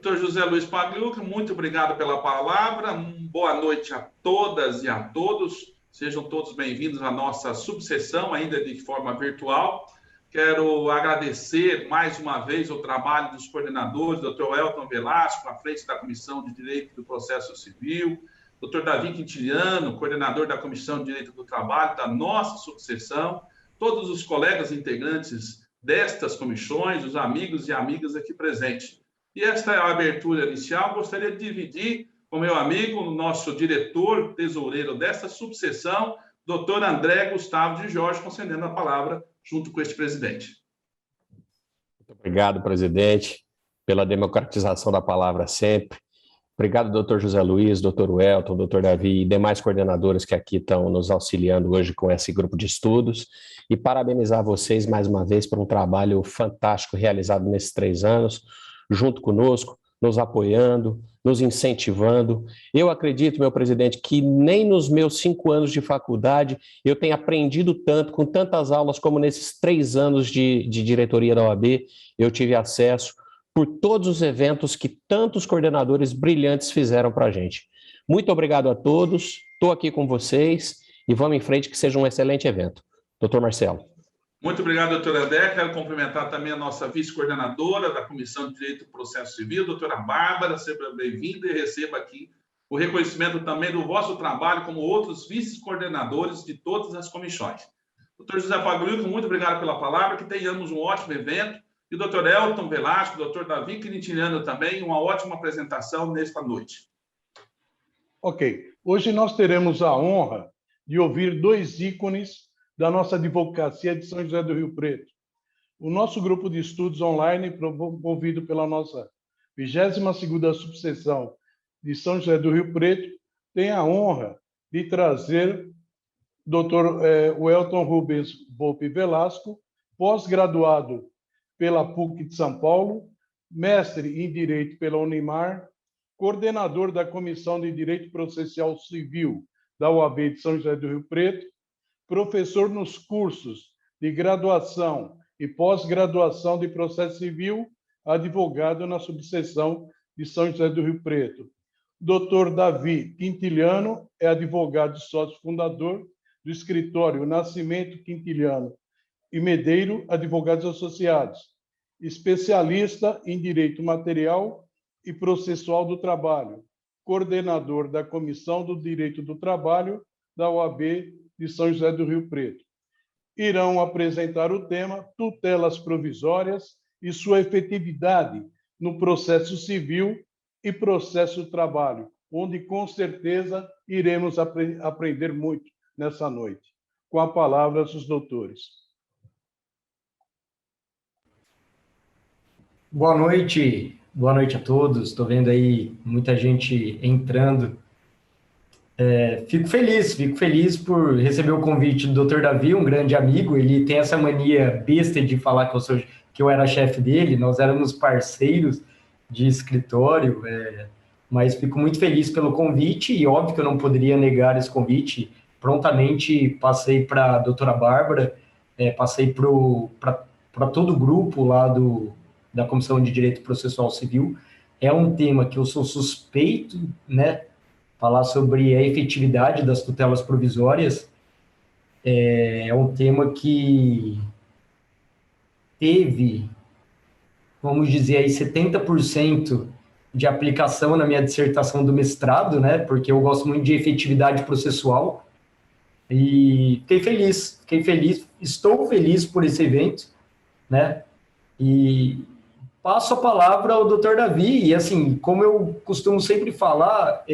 Doutor José Luiz Pagliuca, muito obrigado pela palavra. Boa noite a todas e a todos. Sejam todos bem-vindos à nossa subseção, ainda de forma virtual. Quero agradecer mais uma vez o trabalho dos coordenadores, doutor Elton Velasco, à frente da Comissão de Direito do Processo Civil, doutor Davi Quintiliano, coordenador da Comissão de Direito do Trabalho, da nossa subseção, todos os colegas integrantes destas comissões, os amigos e amigas aqui presentes. E esta é a abertura inicial. Gostaria de dividir com meu amigo, o nosso diretor tesoureiro desta subseção, doutor André Gustavo de Jorge, concedendo a palavra junto com este presidente. Muito obrigado, presidente, pela democratização da palavra sempre. Obrigado, doutor José Luiz, doutor Welton, doutor Davi e demais coordenadores que aqui estão nos auxiliando hoje com esse grupo de estudos. E parabenizar vocês mais uma vez por um trabalho fantástico realizado nesses 3 anos, junto conosco, nos apoiando, nos incentivando. Eu acredito, meu presidente, que nem nos meus 5 anos de faculdade eu tenho aprendido tanto, com tantas aulas como nesses 3 anos de diretoria da OAB, eu tive acesso por todos os eventos que tantos coordenadores brilhantes fizeram para a gente. Muito obrigado a todos, estou aqui com vocês e vamos em frente, que seja um excelente evento. Doutor Marcelo. Muito obrigado, doutora André. Quero cumprimentar também a nossa vice-coordenadora da Comissão de Direito do Processo Civil, doutora Bárbara, seja bem-vinda e receba aqui o reconhecimento também do vosso trabalho como outros vice-coordenadores de todas as comissões. Doutor José Pagliuca, muito obrigado pela palavra, que tenhamos um ótimo evento. E o doutor Elton Velasco, doutor Davi Quintiliano também, uma ótima apresentação nesta noite. Ok. Hoje nós teremos a honra de ouvir 2 ícones da nossa advocacia de São José do Rio Preto. O nosso grupo de estudos online, promovido pela nossa 22ª subseção de São José do Rio Preto, tem a honra de trazer o Dr. Welton Rubens Volpe Velasco, pós-graduado pela PUC de São Paulo, mestre em Direito pela Unimar, coordenador da Comissão de Direito Processual Civil da OAB de São José do Rio Preto, professor nos cursos de graduação e pós-graduação de processo civil, advogado na subseção de São José do Rio Preto. Dr. Davi Quintiliano é advogado e sócio fundador do escritório Nascimento Quintiliano e Medeiro Advogados Associados, especialista em direito material e processual do trabalho, coordenador da Comissão do Direito do Trabalho da OAB de São José do Rio Preto. Irão apresentar o tema tutelas provisórias e sua efetividade no processo civil e processo do trabalho, onde com certeza iremos aprender muito nessa noite. Com a palavra os doutores. Boa noite a todos. Estou vendo aí muita gente entrando. Fico feliz por receber o convite do Dr. Davi, um grande amigo. Ele tem essa mania besta de falar que eu era chefe dele, nós éramos parceiros de escritório, mas fico muito feliz pelo convite e óbvio que eu não poderia negar esse convite. Prontamente passei para a doutora Bárbara, passei para todo o grupo lá da Comissão de Direito Processual Civil. É um tema que eu sou suspeito, né? Falar sobre a efetividade das tutelas provisórias é um tema que teve, vamos dizer aí, 70% de aplicação na minha dissertação do mestrado, né? Porque eu gosto muito de efetividade processual. E fiquei feliz, estou feliz por esse evento, né? E passo a palavra ao Dr. Davi, e assim, como eu costumo sempre falar,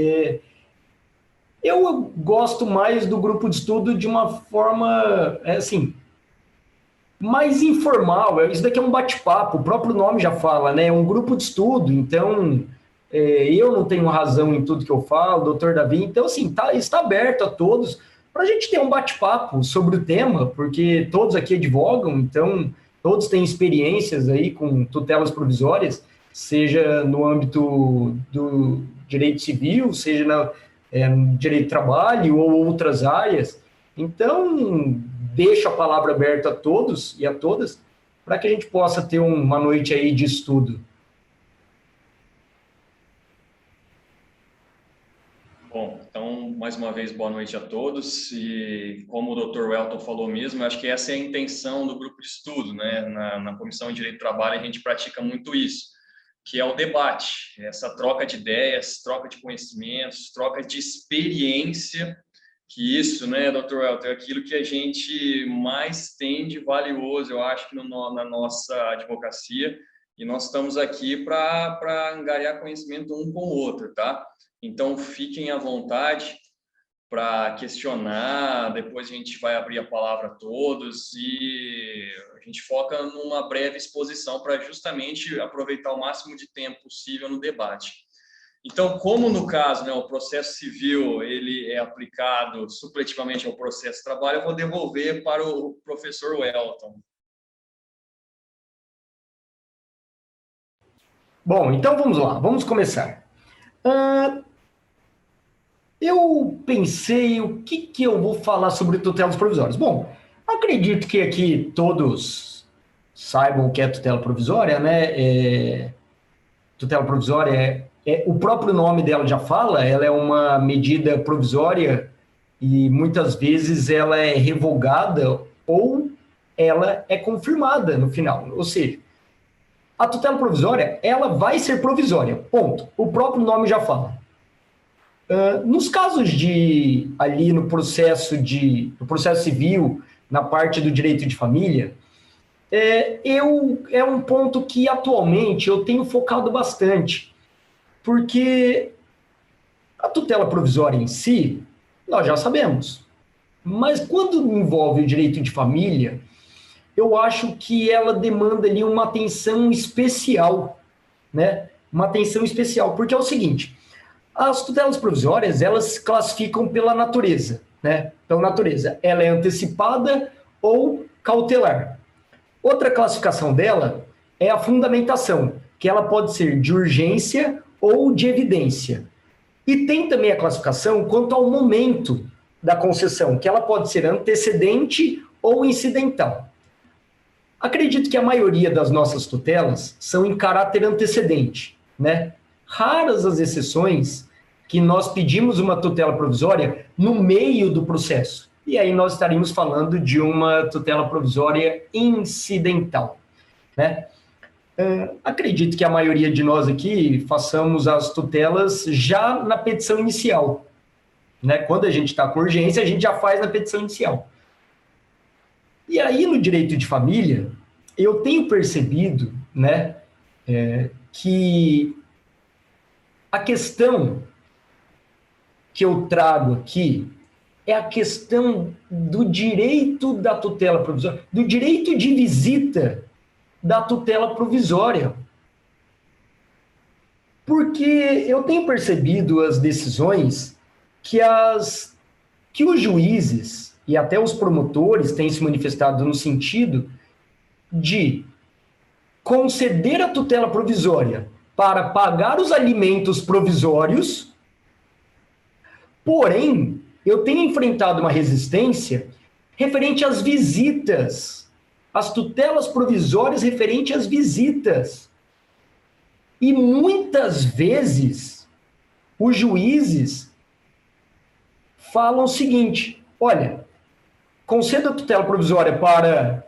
eu gosto mais do grupo de estudo de uma forma, assim, mais informal. Isso daqui é um bate-papo, o próprio nome já fala, né? É um grupo de estudo, então eu não tenho razão em tudo que eu falo, o Dr. Davi, então, assim, está aberto a todos para a gente ter um bate-papo sobre o tema, porque todos aqui advogam, então todos têm experiências aí com tutelas provisórias, seja no âmbito do direito civil, seja no direito do trabalho ou outras áreas. Então, deixo a palavra aberta a todos e a todas para que a gente possa ter uma noite aí de estudo. Então, mais uma vez, boa noite a todos. E como o Dr. Welton falou mesmo, acho que essa é a intenção do grupo de estudo, né? Na Comissão de Direito do Trabalho, a gente pratica muito isso, que é o debate, essa troca de ideias, troca de conhecimentos, troca de experiência, que isso, né, Dr. Welton, é aquilo que a gente mais tem de valioso, eu acho, na nossa advocacia, e nós estamos aqui para angariar conhecimento um com o outro, tá? Então, fiquem à vontade para questionar, depois a gente vai abrir a palavra a todos e a gente foca numa breve exposição para justamente aproveitar o máximo de tempo possível no debate. Então, como no caso, né, o processo civil ele é aplicado supletivamente ao processo de trabalho, eu vou devolver para o professor Welton. Bom, então vamos lá, vamos começar. Eu pensei o que eu vou falar sobre tutelas provisórias. Bom, acredito que aqui todos saibam o que é tutela provisória, né? Tutela provisória o próprio nome dela já fala, ela é uma medida provisória e muitas vezes ela é revogada ou ela é confirmada no final. Ou seja, a tutela provisória, ela vai ser provisória, ponto. O próprio nome já fala. Nos casos ali no processo civil, na parte do direito de família, é um ponto que atualmente eu tenho focado bastante, porque a tutela provisória em si, nós já sabemos, mas quando envolve o direito de família, eu acho que ela demanda ali uma atenção especial, né? Uma atenção especial, porque é o seguinte, as tutelas provisórias, elas se classificam pela natureza, né? Então, natureza, ela é antecipada ou cautelar. Outra classificação dela é a fundamentação, que ela pode ser de urgência ou de evidência. E tem também a classificação quanto ao momento da concessão, que ela pode ser antecedente ou incidental. Acredito que a maioria das nossas tutelas são em caráter antecedente, né? Raras as exceções que nós pedimos uma tutela provisória no meio do processo. E aí nós estaríamos falando de uma tutela provisória incidental, né? Acredito que a maioria de nós aqui façamos as tutelas já na petição inicial, né? Quando a gente está com urgência, a gente já faz na petição inicial. E aí, no direito de família, eu tenho percebido, né, que a questão que eu trago aqui é a questão do direito da tutela provisória, do direito de visita da tutela provisória. Porque eu tenho percebido as decisões que os juízes e até os promotores têm se manifestado no sentido de conceder a tutela provisória para pagar os alimentos provisórios, porém, eu tenho enfrentado uma resistência referente às visitas, às tutelas provisórias referente às visitas. E muitas vezes, os juízes falam o seguinte, olha, conceda a tutela provisória para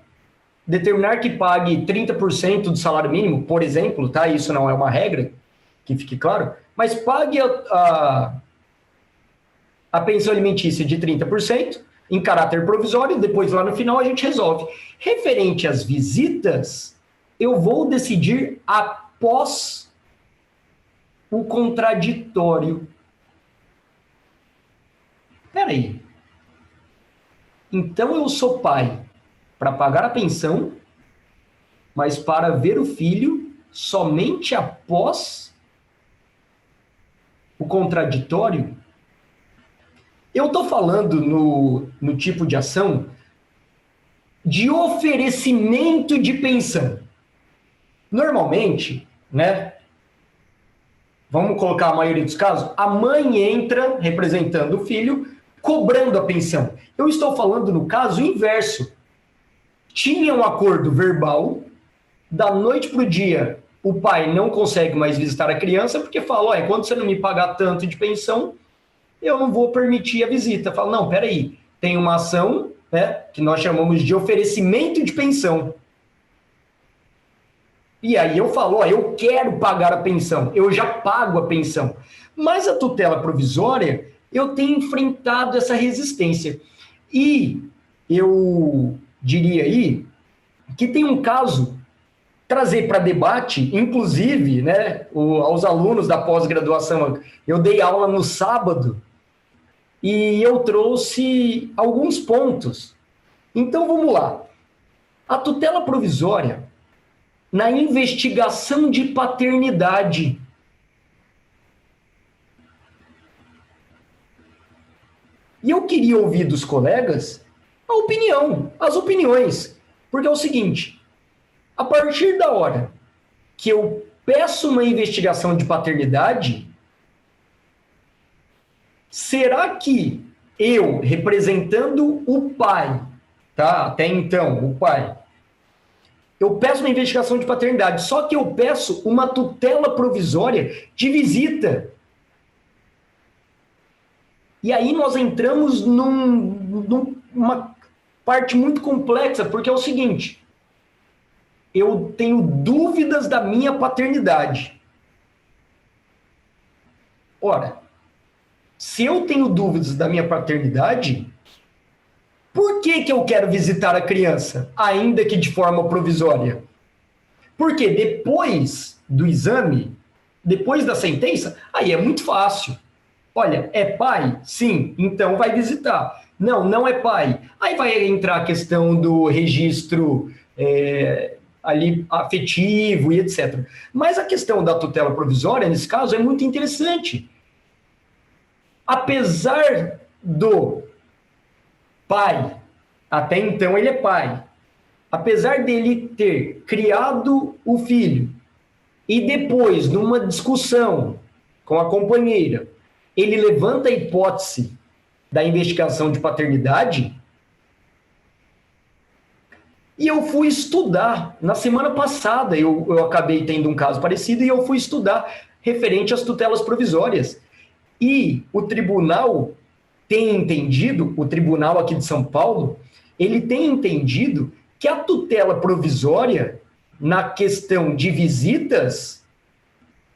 determinar que pague 30% do salário mínimo, por exemplo, tá? Isso não é uma regra, que fique claro, mas pague a pensão alimentícia de 30% em caráter provisório, depois lá no final a gente resolve. Referente às visitas, eu vou decidir após o contraditório. Peraí. Então eu sou pai para pagar a pensão, mas para ver o filho somente após o contraditório? Eu estou falando no tipo de ação de oferecimento de pensão. Normalmente, né? Vamos colocar a maioria dos casos, a mãe entra representando o filho, cobrando a pensão. Eu estou falando no caso inverso. Tinha um acordo verbal, da noite para o dia, o pai não consegue mais visitar a criança, porque fala, olha, quando você não me pagar tanto de pensão, eu não vou permitir a visita. Eu falo, não, peraí, tem uma ação, né, que nós chamamos de oferecimento de pensão. E aí eu falo, ó, eu quero pagar a pensão, eu já pago a pensão. Mas a tutela provisória, eu tenho enfrentado essa resistência. E eu diria aí que tem um caso, trazer para debate, inclusive, né, aos alunos da pós-graduação, eu dei aula no sábado e eu trouxe alguns pontos. Então, vamos lá. A tutela provisória, na investigação de paternidade, e eu queria ouvir dos colegas as opiniões, porque é o seguinte, a partir da hora que eu peço uma investigação de paternidade, será que eu, representando o pai, tá? Até então, o pai, eu peço uma investigação de paternidade, só que eu peço uma tutela provisória de visita. E aí nós entramos numa parte muito complexa, porque é o seguinte, eu tenho dúvidas da minha paternidade. Ora, se eu tenho dúvidas da minha paternidade, por que eu quero visitar a criança, ainda que de forma provisória? Porque depois do exame, depois da sentença, aí é muito fácil. Olha, é pai? Sim, então vai visitar. Não, não é pai. Aí vai entrar a questão do registro ali afetivo e etc. Mas a questão da tutela provisória, nesse caso, é muito interessante. Apesar do pai, até então ele é pai, apesar dele ter criado o filho e depois, numa discussão com a companheira, ele levanta a hipótese da investigação de paternidade, e eu fui estudar, na semana passada eu acabei tendo um caso parecido, e eu fui estudar referente às tutelas provisórias. E o tribunal tem entendido, o tribunal aqui de São Paulo, ele tem entendido que a tutela provisória, na questão de visitas,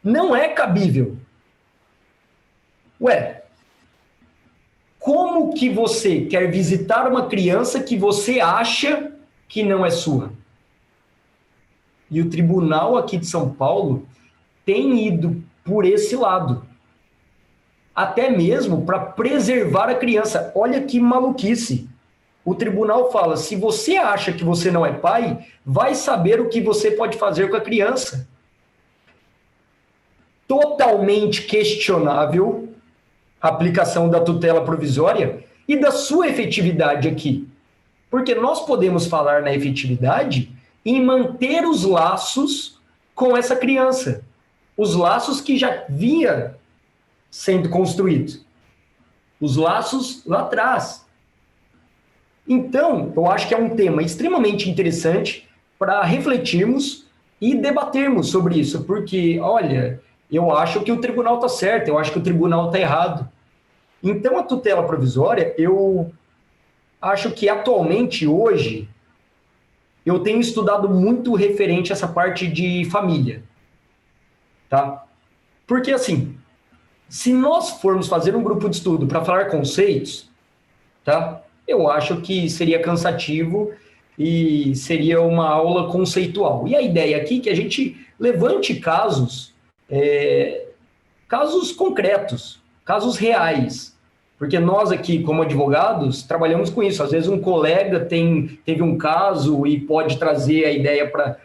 não é cabível. Ué, como que você quer visitar uma criança que você acha que não é sua? E o tribunal aqui de São Paulo tem ido por esse lado. Até mesmo para preservar a criança. Olha que maluquice. O tribunal fala, se você acha que você não é pai, vai saber o que você pode fazer com a criança. Totalmente questionável a aplicação da tutela provisória e da sua efetividade aqui. Porque nós podemos falar na efetividade em manter os laços com essa criança. Os laços que já vinha sendo construídos. Os laços lá atrás. Então, eu acho que é um tema extremamente interessante para refletirmos e debatermos sobre isso, porque, olha, eu acho que o tribunal está certo, eu acho que o tribunal está errado. Então, a tutela provisória, eu acho que atualmente, hoje, eu tenho estudado muito referente a essa parte de família, tá? Porque, assim, se nós formos fazer um grupo de estudo para falar conceitos, tá? Eu acho que seria cansativo e seria uma aula conceitual. E a ideia aqui é que a gente levante casos concretos, casos reais. Porque nós aqui, como advogados, trabalhamos com isso. Às vezes um colega teve um caso e pode trazer a ideia para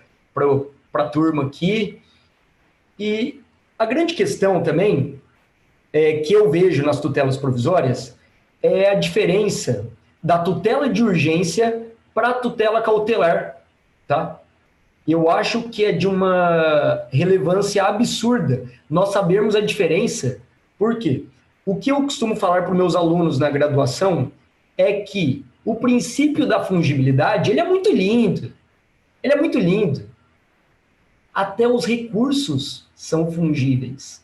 a turma aqui. E a grande questão também que eu vejo nas tutelas provisórias é a diferença da tutela de urgência para a tutela cautelar, tá? Eu acho que é de uma relevância absurda nós sabermos a diferença. Por quê? O que eu costumo falar para os meus alunos na graduação é que o princípio da fungibilidade, ele é muito lindo. Ele é muito lindo. Até os recursos são fungíveis.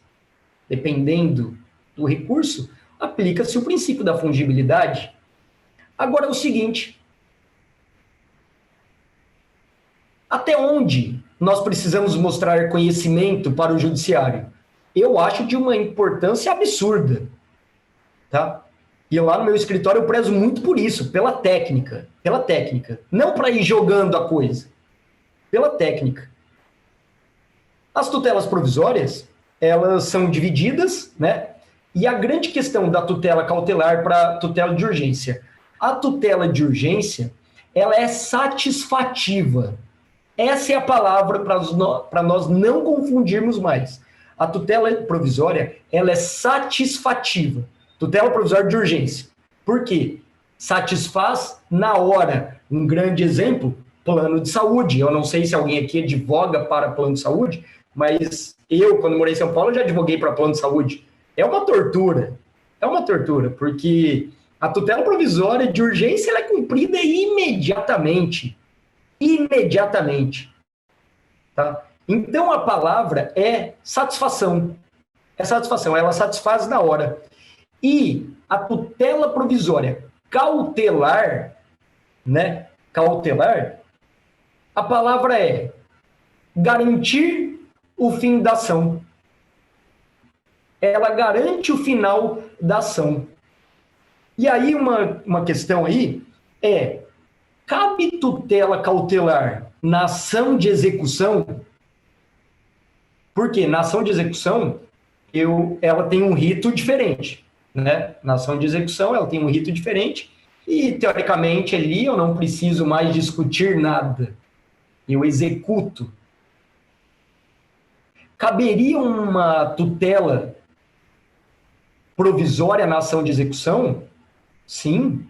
Dependendo do recurso, aplica-se o princípio da fungibilidade. Agora é o seguinte, até onde nós precisamos mostrar conhecimento para o judiciário? Eu acho de uma importância absurda, tá? E lá no meu escritório eu prezo muito por isso, pela técnica, não para ir jogando a coisa, pela técnica. As tutelas provisórias, elas são divididas, né? E a grande questão da tutela cautelar para a tutela de urgência. A tutela de urgência, ela é satisfativa. Essa é a palavra para nós não confundirmos mais. A tutela provisória, ela é satisfativa. Tutela provisória de urgência. Por quê? Satisfaz na hora. Um grande exemplo, plano de saúde. Eu não sei se alguém aqui advoga para plano de saúde, mas eu, quando morei em São Paulo, já advoguei para plano de saúde. É uma tortura, porque a tutela provisória de urgência ela é cumprida imediatamente. Tá? Então, a palavra é satisfação. Ela satisfaz na hora. E a tutela provisória cautelar, né? Cautelar, a palavra é garantir o fim da ação. Ela garante o final da ação. E aí, uma questão aí é, cabe tutela cautelar na ação de execução? Porque na ação de execução, ela tem um rito diferente, né? Na ação de execução, ela tem um rito diferente e, teoricamente, ali eu não preciso mais discutir nada. Eu executo. Caberia uma tutela provisória na ação de execução? Sim.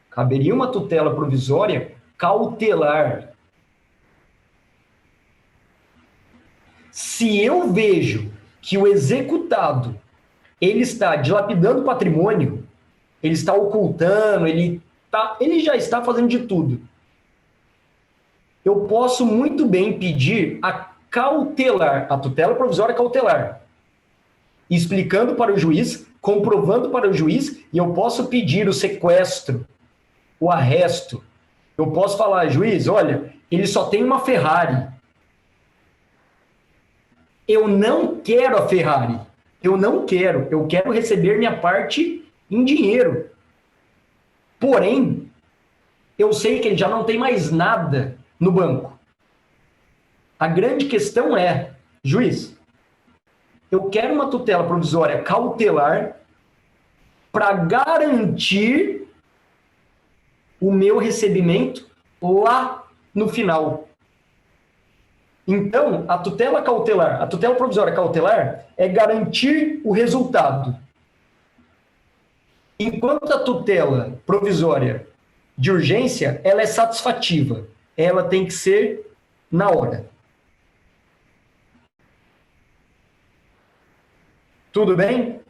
Caberia uma tutela provisória cautelar. Se eu vejo que o executado ele está dilapidando patrimônio, ele está ocultando, ele já está fazendo de tudo, eu posso muito bem pedir a cautelar, a tutela provisória cautelar, explicando para o juiz, comprovando para o juiz, e eu posso pedir o sequestro, o arresto. Eu posso falar, juiz, olha, ele só tem uma Ferrari. Eu não quero a Ferrari. Eu quero receber minha parte em dinheiro. Porém, eu sei que ele já não tem mais nada no banco. A grande questão é, juiz, eu quero uma tutela provisória cautelar para garantir o meu recebimento lá no final. Então, a tutela provisória cautelar é garantir o resultado. Enquanto a tutela provisória de urgência, ela é satisfativa. Ela tem que ser na hora. Tudo bem?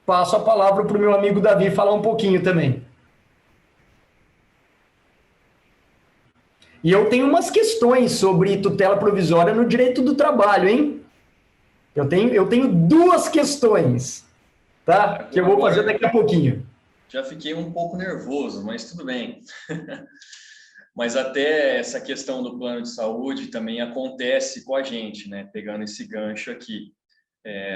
Passo a palavra para o meu amigo Davi falar um pouquinho também. E eu tenho umas questões sobre tutela provisória no direito do trabalho, hein? Eu tenho duas questões, tá? Que eu vou fazer daqui a pouquinho. Já fiquei um pouco nervoso, mas tudo bem. Mas até essa questão do plano de saúde também acontece com a gente, né? Pegando esse gancho aqui.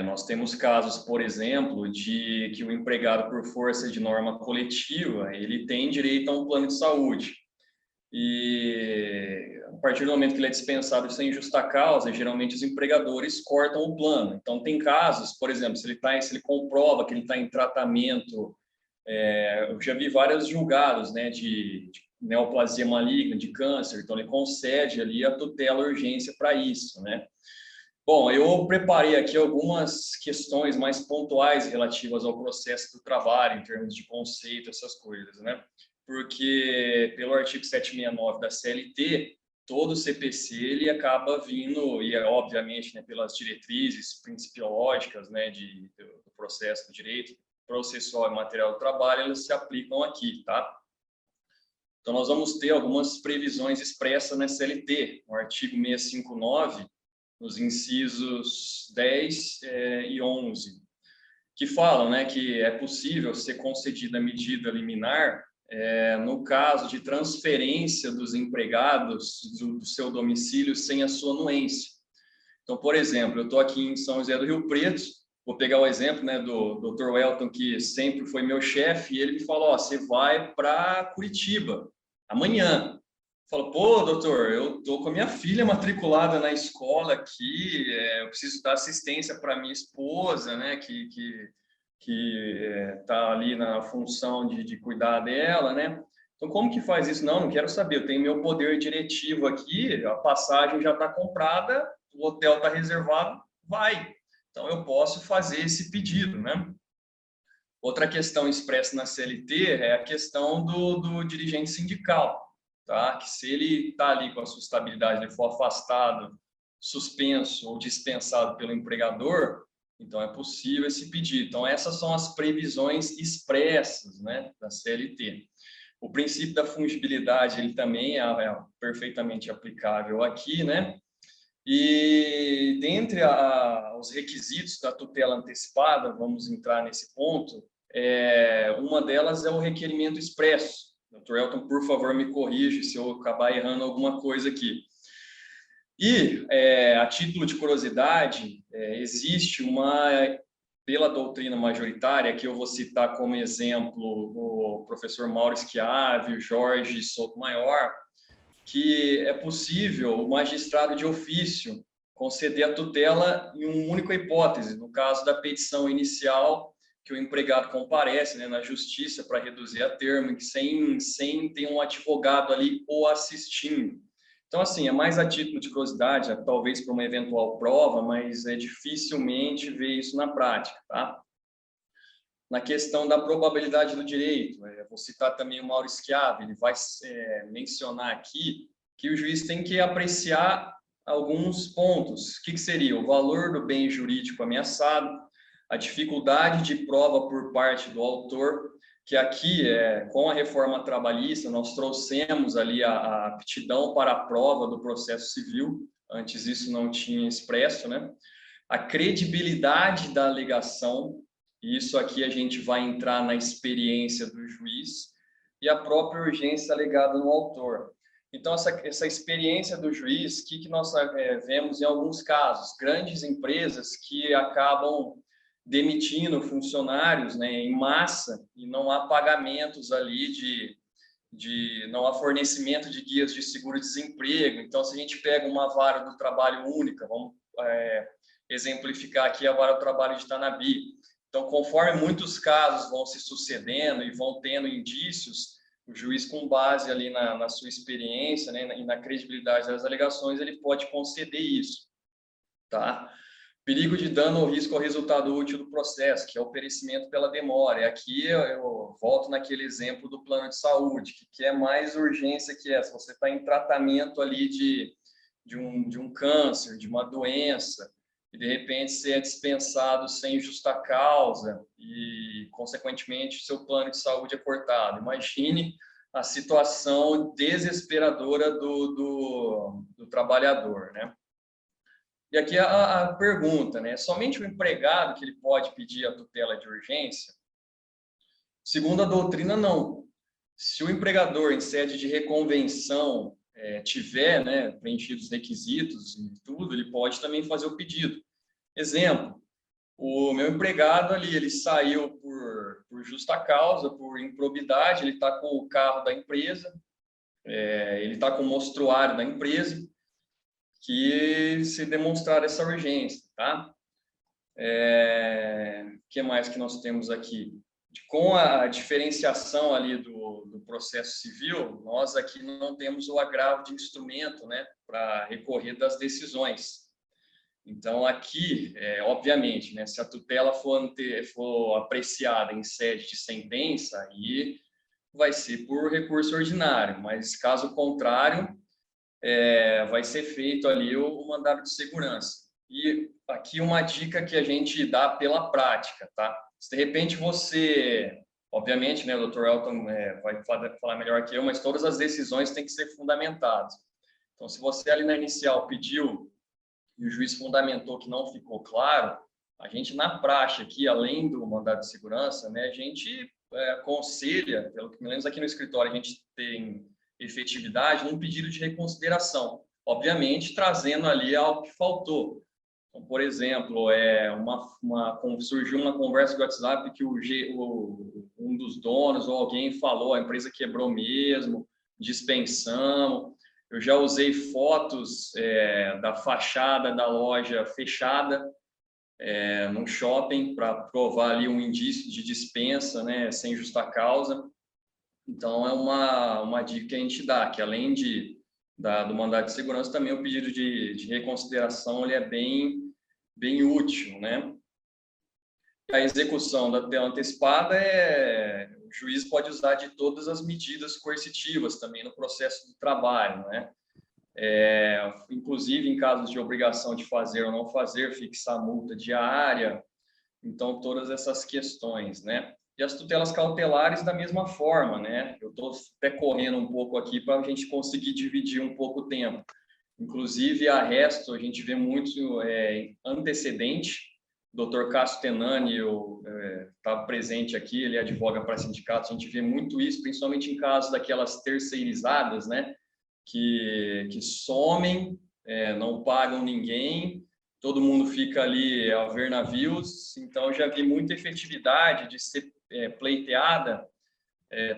Nós temos casos, por exemplo, de que o empregado, por força de norma coletiva, ele tem direito a um plano de saúde. E a partir do momento que ele é dispensado sem justa causa, geralmente os empregadores cortam o plano. Então, tem casos, por exemplo, se ele comprova que ele está em tratamento, eu já vi vários julgados, né, de neoplasia maligna, de câncer, então ele concede ali a tutela urgência para isso, né? Bom, eu preparei aqui algumas questões mais pontuais relativas ao processo do trabalho, em termos de conceito, essas coisas, né? Porque pelo artigo 769 da CLT, todo CPC ele acaba vindo, e obviamente, né, pelas diretrizes principiológicas, né, do processo do direito processual e material do trabalho, elas se aplicam aqui, tá? Então, nós vamos ter algumas previsões expressas na CLT, no artigo 659, nos incisos 10 e 11. que falam, né, que é possível ser concedida a medida liminar no caso de transferência dos empregados do seu domicílio sem a sua anuência. Então, por exemplo, eu estou aqui em São José do Rio Preto, vou pegar o exemplo, né, do Dr. Welton, que sempre foi meu chefe, e ele me falou, ó, você vai para Curitiba amanhã. Falo, pô, doutor, eu tô com a minha filha matriculada na escola aqui, eu preciso dar assistência para minha esposa, né, que tá ali na função de cuidar dela, né? Então, como que faz isso? Não quero saber, eu tenho meu poder diretivo aqui, a passagem já está comprada, o hotel está reservado, vai. Então, eu posso fazer esse pedido, né? Outra questão expressa na CLT é a questão do dirigente sindical. Tá? Que se ele está ali com a sua estabilidade, ele for afastado, suspenso ou dispensado pelo empregador, então é possível esse pedido. Então essas são as previsões expressas, né, da CLT. O princípio da fungibilidade ele também é perfeitamente aplicável aqui, né? E dentre os requisitos da tutela antecipada, vamos entrar nesse ponto, uma delas é o requerimento expresso. Dr. Elton, por favor, me corrija se eu acabar errando alguma coisa aqui. E, a título de curiosidade, existe pela doutrina majoritária, que eu vou citar como exemplo o professor Mauro Schiavi, o Jorge Sotomayor, que é possível o magistrado de ofício conceder a tutela em uma única hipótese, no caso da petição inicial, que o empregado comparece, né, na justiça para reduzir a termo, sem ter um advogado ali o assistindo. Então, assim, é mais a título de curiosidade, talvez para uma eventual prova, mas dificilmente ver isso na prática, tá? Na questão da probabilidade do direito, vou citar também o Mauro Schiavi, ele vai mencionar aqui que o juiz tem que apreciar alguns pontos. O que seria? O valor do bem jurídico ameaçado, a dificuldade de prova por parte do autor, que aqui, com a reforma trabalhista, nós trouxemos ali a aptidão para a prova do processo civil, antes isso não tinha expresso, né? A credibilidade da alegação, e isso aqui a gente vai entrar na experiência do juiz, e a própria urgência alegada no autor. Então, essa experiência do juiz, o que nós vemos em alguns casos? Grandes empresas que acabam demitindo funcionários, né, em massa, e não há pagamentos ali não há fornecimento de guias de seguro-desemprego. Então, se a gente pega uma vara do trabalho única, vamos exemplificar aqui a vara do trabalho de Tanabi. Então, conforme muitos casos vão se sucedendo e vão tendo indícios, o juiz, com base ali na sua experiência, né, e na credibilidade das alegações, ele pode conceder isso, tá? Perigo de dano ou risco ao resultado útil do processo, que é o perecimento pela demora. E aqui eu volto naquele exemplo do plano de saúde, que é mais urgência que essa. Você está em tratamento ali de um câncer, de uma doença, e de repente você é dispensado sem justa causa e, consequentemente, seu plano de saúde é cortado. Imagine a situação desesperadora do trabalhador, né? E aqui a pergunta, né? Somente o empregado que ele pode pedir a tutela de urgência? Segundo a doutrina, não. Se o empregador, em sede de reconvenção, tiver, né, preenchidos os requisitos e tudo, ele pode também fazer o pedido. Exemplo, o meu empregado ali, ele saiu por justa causa, por improbidade, ele está com o carro da empresa, ele está com o mostruário da empresa, que se demonstrar essa urgência, tá? Que mais que nós temos aqui? Com a diferenciação ali do processo civil, nós aqui não temos o agravo de instrumento, né, para recorrer das decisões. Então, aqui, obviamente, né, se a tutela for apreciada em sede de sentença, aí vai ser por recurso ordinário, mas caso contrário, vai ser feito ali o mandado de segurança. E aqui uma dica que a gente dá pela prática, tá? Se de repente você, obviamente, né, o Dr. Elton vai falar melhor que eu, mas todas as decisões têm que ser fundamentadas. Então, se você ali na inicial pediu e o juiz fundamentou que não ficou claro, A gente, na praxe aqui, além do mandado de segurança, né, a gente aconselha, pelo que me lembro aqui no escritório, a gente tem efetividade num pedido de reconsideração, obviamente trazendo ali algo que faltou. Então, por exemplo, surgiu uma conversa do WhatsApp que um dos donos ou alguém falou, a empresa quebrou mesmo, dispensamos. Eu já usei fotos da fachada da loja fechada num shopping para provar ali um indício de dispensa, né, sem justa causa. Então, é uma dica que a gente dá, que além do mandado de segurança, também o pedido de reconsideração ele é bem útil, né? A execução da tutela antecipada o juiz pode usar de todas as medidas coercitivas também no processo de trabalho, né? Inclusive em casos de obrigação de fazer ou não fazer, fixar multa diária, então todas essas questões, né? E as tutelas cautelares da mesma forma, né? Eu estou até correndo um pouco aqui para a gente conseguir dividir um pouco o tempo. Inclusive, arresto, a gente vê muito antecedente. O Dr. Cássio Tenani estava presente aqui, ele advoga para sindicatos, a gente vê muito isso, principalmente em casos daquelas terceirizadas, né? Que somem, não pagam ninguém, todo mundo fica ali a ver navios. Então, já vi muita efetividade de ser pleiteada.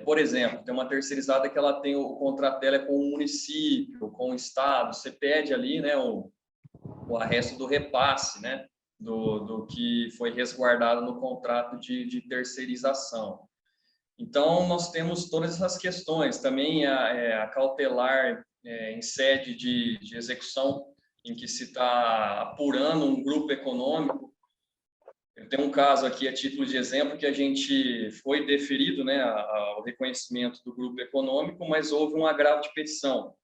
Por exemplo, tem uma terceirizada que ela tem o contrato dela com o município, com o estado, você pede ali, né, o arresto do repasse, né, do que foi resguardado no contrato de terceirização. Então, nós temos todas essas questões. Também a cautelar em sede de execução, em que se está apurando um grupo econômico. Eu tenho um caso aqui, a título de exemplo, que a gente foi deferido, né, o reconhecimento do grupo econômico, mas houve um agravo de petição.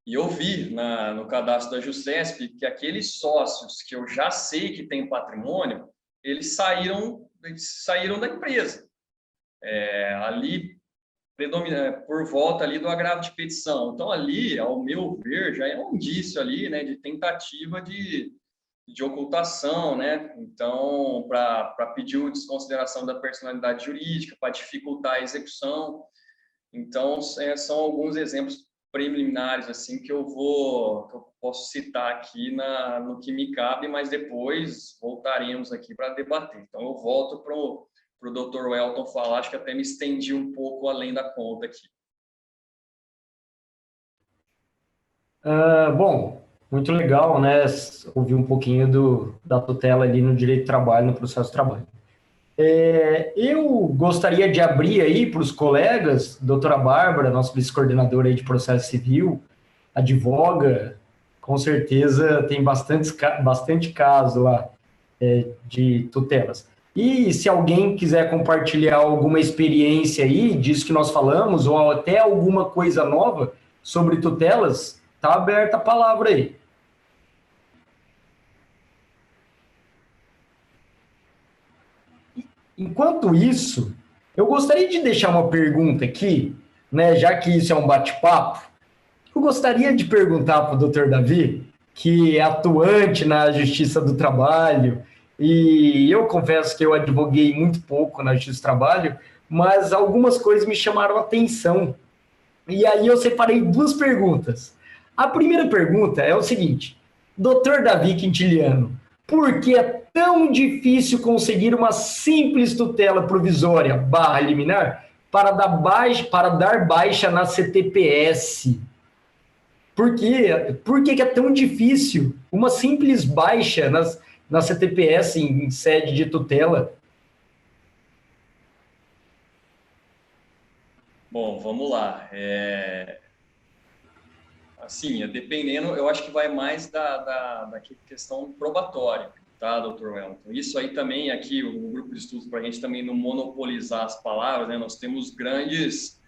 E eu vi no cadastro da Jusesp que aqueles sócios que eu já sei que têm patrimônio, eles saíram da empresa. Ali, por volta ali do agravo de petição. Então, ali, ao meu ver, já é um indício ali, né, de tentativa de ocultação, né? Então, para pedir a desconsideração da personalidade jurídica, para dificultar a execução. Então, são alguns exemplos preliminares assim que eu posso citar aqui no que me cabe, mas depois voltaremos aqui para debater. Então, eu volto para o Dr. Welton falar, acho que até me estendi um pouco além da conta aqui. Bom, muito legal, né? Ouvir um pouquinho da tutela ali no direito de trabalho, no processo de trabalho. Eu gostaria de abrir aí para os colegas, doutora Bárbara, nossa vice-coordenadora aí de processo civil, advoga, com certeza tem bastante caso lá de tutelas. E se alguém quiser compartilhar alguma experiência aí, disso que nós falamos, ou até alguma coisa nova sobre tutelas, está aberta a palavra aí. Enquanto isso, eu gostaria de deixar uma pergunta aqui, né, já que isso é um bate-papo, eu gostaria de perguntar para o Dr. Davi, que é atuante na Justiça do Trabalho, e eu confesso que eu advoguei muito pouco na Justiça do Trabalho, mas algumas coisas me chamaram a atenção. E aí eu separei duas perguntas. A primeira pergunta é o seguinte: Dr. Davi Quintiliano, por que é tão difícil conseguir uma simples tutela provisória / liminar para dar baixa na CTPS? Por que é tão difícil uma simples baixa na CTPS em sede de tutela? Bom, vamos lá. Assim, dependendo, eu acho que vai mais da questão probatória, tá, doutor Wellington? Isso aí também, aqui, o grupo de estudos, para a gente também não monopolizar as palavras, né? Nós temos grandes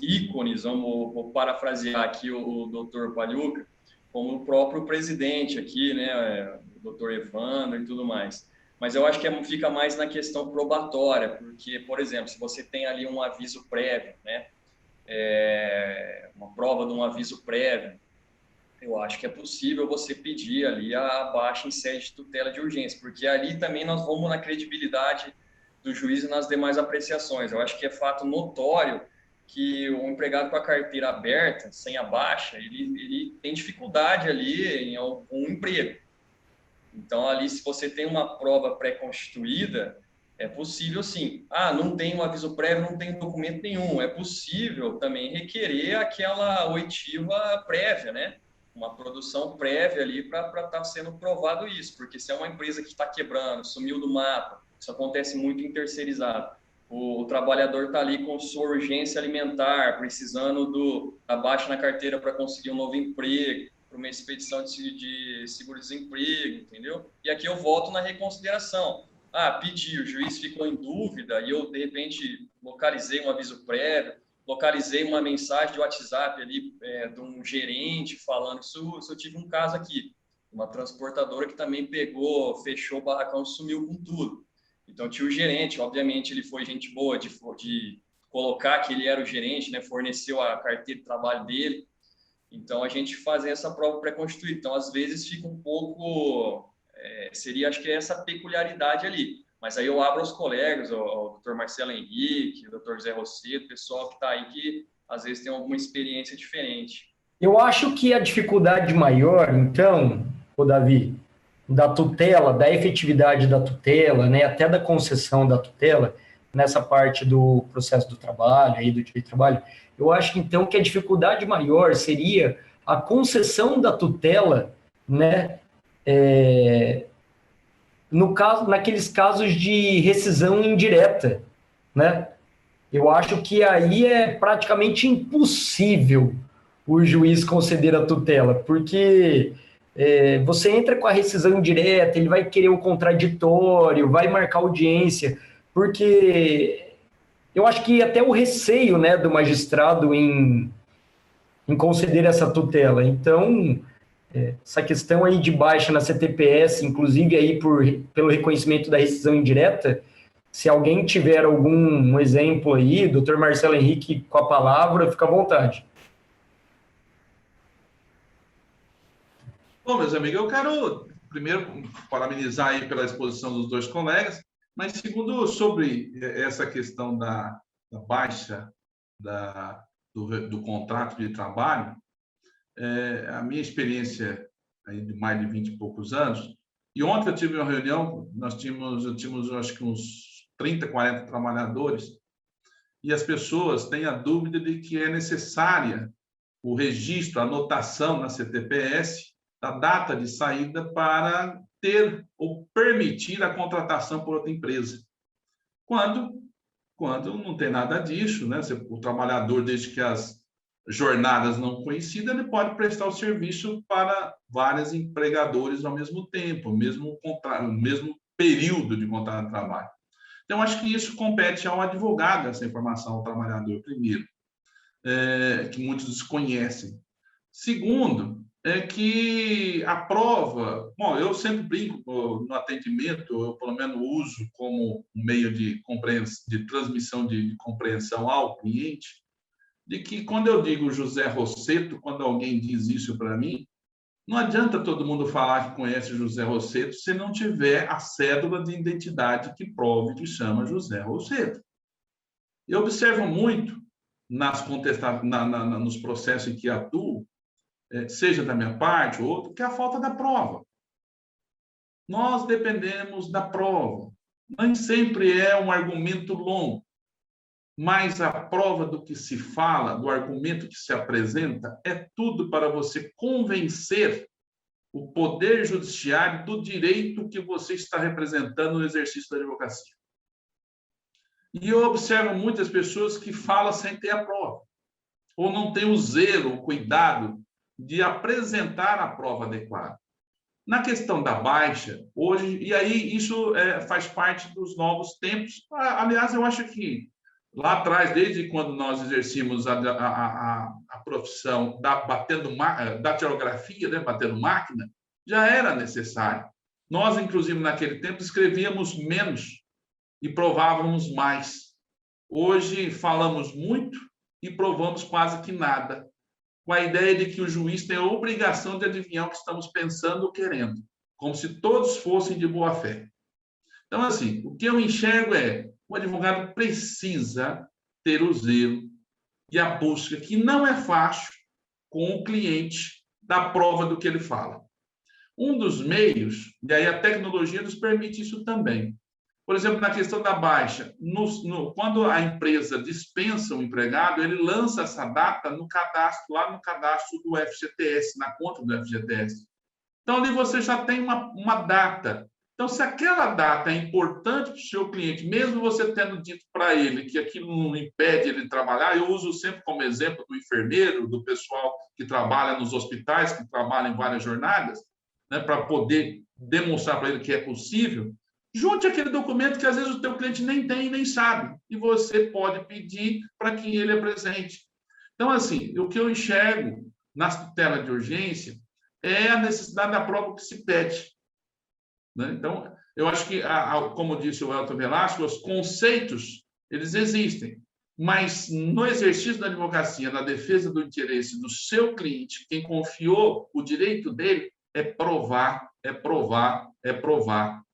ícones, vou parafrasear aqui o doutor Pagliuca, como o próprio presidente aqui, né, o doutor Evandro e tudo mais. Mas eu acho que fica mais na questão probatória, porque, por exemplo, se você tem ali um aviso prévio, né, uma prova de um aviso prévio, eu acho que é possível você pedir ali a baixa em sede de tutela de urgência, porque ali também nós vamos na credibilidade do juiz e nas demais apreciações. Eu acho que é fato notório que o empregado com a carteira aberta, sem a baixa, ele tem dificuldade ali em algum emprego. Então, ali, se você tem uma prova pré-constituída, é possível sim. Ah, não tem um aviso prévio, não tem documento nenhum. É possível também requerer aquela oitiva prévia, né? Uma produção prévia ali para estar sendo provado isso. Porque se é uma empresa que está quebrando, sumiu do mapa, isso acontece muito em terceirizado. O trabalhador está ali com sua urgência alimentar, precisando da baixa na carteira para conseguir um novo emprego, para uma expedição de seguro-desemprego, entendeu? E aqui eu volto na reconsideração. Ah, pedi, o juiz ficou em dúvida e eu, de repente, localizei um aviso prévio, localizei uma mensagem de WhatsApp ali de um gerente falando isso eu tive um caso aqui, uma transportadora que também pegou, fechou o barracão e sumiu com tudo. Então, tinha o gerente, obviamente, ele foi gente boa de colocar que ele era o gerente, né, forneceu a carteira de trabalho dele. Então, a gente faz essa prova pré-constituída. Então, às vezes, fica um pouco... seria, acho que é essa peculiaridade ali. Mas aí eu abro aos colegas, o Dr. Marcelo Henrique, o Dr. José Rosseto, o pessoal que está aí que, às vezes, tem alguma experiência diferente. Eu acho que a dificuldade maior, então, o Davi, da tutela, da efetividade da tutela, né, até da concessão da tutela, nessa parte do processo do trabalho, aí do direito do trabalho, eu acho, então, que a dificuldade maior seria a concessão da tutela, né, no caso, naqueles casos de rescisão indireta, né? Eu acho que aí é praticamente impossível o juiz conceder a tutela, porque você entra com a rescisão indireta, ele vai querer o contraditório, vai marcar audiência, porque eu acho que até o receio, né, do magistrado em conceder essa tutela. Então, essa questão aí de baixa na CTPS, inclusive aí pelo reconhecimento da rescisão indireta, se alguém tiver algum exemplo aí, doutor Marcelo Henrique com a palavra, fica à vontade. Bom, meus amigos, eu quero primeiro parabenizar aí pela exposição dos dois colegas, mas segundo, sobre essa questão da baixa do contrato de trabalho, a minha experiência aí de mais de 20 e poucos anos, e ontem eu tive uma reunião, nós tínhamos acho que uns 30, 40 trabalhadores, e as pessoas têm a dúvida de que é necessária o registro, a anotação na CTPS da data de saída para ter ou permitir a contratação por outra empresa. Quando não tem nada disso, né? O trabalhador, desde que as jornadas não coincidam, ele pode prestar o serviço para vários empregadores ao mesmo tempo, mesmo período de contrato de trabalho. Então, acho que isso compete ao advogado, essa informação ao trabalhador, primeiro, que muitos desconhecem. Segundo, é que a prova... Bom, eu sempre brinco no atendimento, eu pelo menos uso como meio de transmissão de compreensão ao cliente, de que quando eu digo José Rosseto, quando alguém diz isso para mim, não adianta todo mundo falar que conhece José Rosseto se não tiver a cédula de identidade que prove que chama José Rosseto. Eu observo muito nos processos em que atuo, seja da minha parte ou outra, que é a falta da prova. Nós dependemos da prova. Nem sempre é um argumento longo, mas a prova do que se fala, do argumento que se apresenta, é tudo para você convencer o Poder Judiciário do direito que você está representando no exercício da advocacia. E eu observo muitas pessoas que falam sem ter a prova, ou não têm o zelo, o cuidado de apresentar a prova adequada. Na questão da baixa, hoje, e aí isso faz parte dos novos tempos. Aliás, eu acho que lá atrás, desde quando nós exercíamos a profissão da datilografia, né, batendo máquina, já era necessário. Nós, inclusive, naquele tempo, escrevíamos menos e provávamos mais. Hoje, falamos muito e provamos quase que nada. com a ideia de que o juiz tem a obrigação de adivinhar o que estamos pensando ou querendo, como se todos fossem de boa fé. Então, assim, o que eu enxergo é o advogado precisa ter o zelo e a busca, que não é fácil, com o cliente, da prova do que ele fala. Um dos meios, e aí a tecnologia nos permite isso também. Por exemplo, na questão da baixa, quando a empresa dispensa o empregado, ele lança essa data no cadastro, lá no cadastro do FGTS, na conta do FGTS. Então, ali você já tem uma data. Então, se aquela data é importante para o seu cliente, mesmo você tendo dito para ele que aquilo não impede ele de trabalhar, eu uso sempre como exemplo do enfermeiro, do pessoal que trabalha nos hospitais, que trabalha em várias jornadas, né, para poder demonstrar para ele que é possível, junte aquele documento que às vezes o teu cliente nem tem e nem sabe, e você pode pedir para que ele apresente. Então, assim, o que eu enxergo na tutela de urgência é a necessidade da prova que se pede. Né? Então, eu acho que, como disse o Elton Velasco, os conceitos, eles existem, mas no exercício da advocacia, na defesa do interesse do seu cliente, quem confiou o direito dele, é provar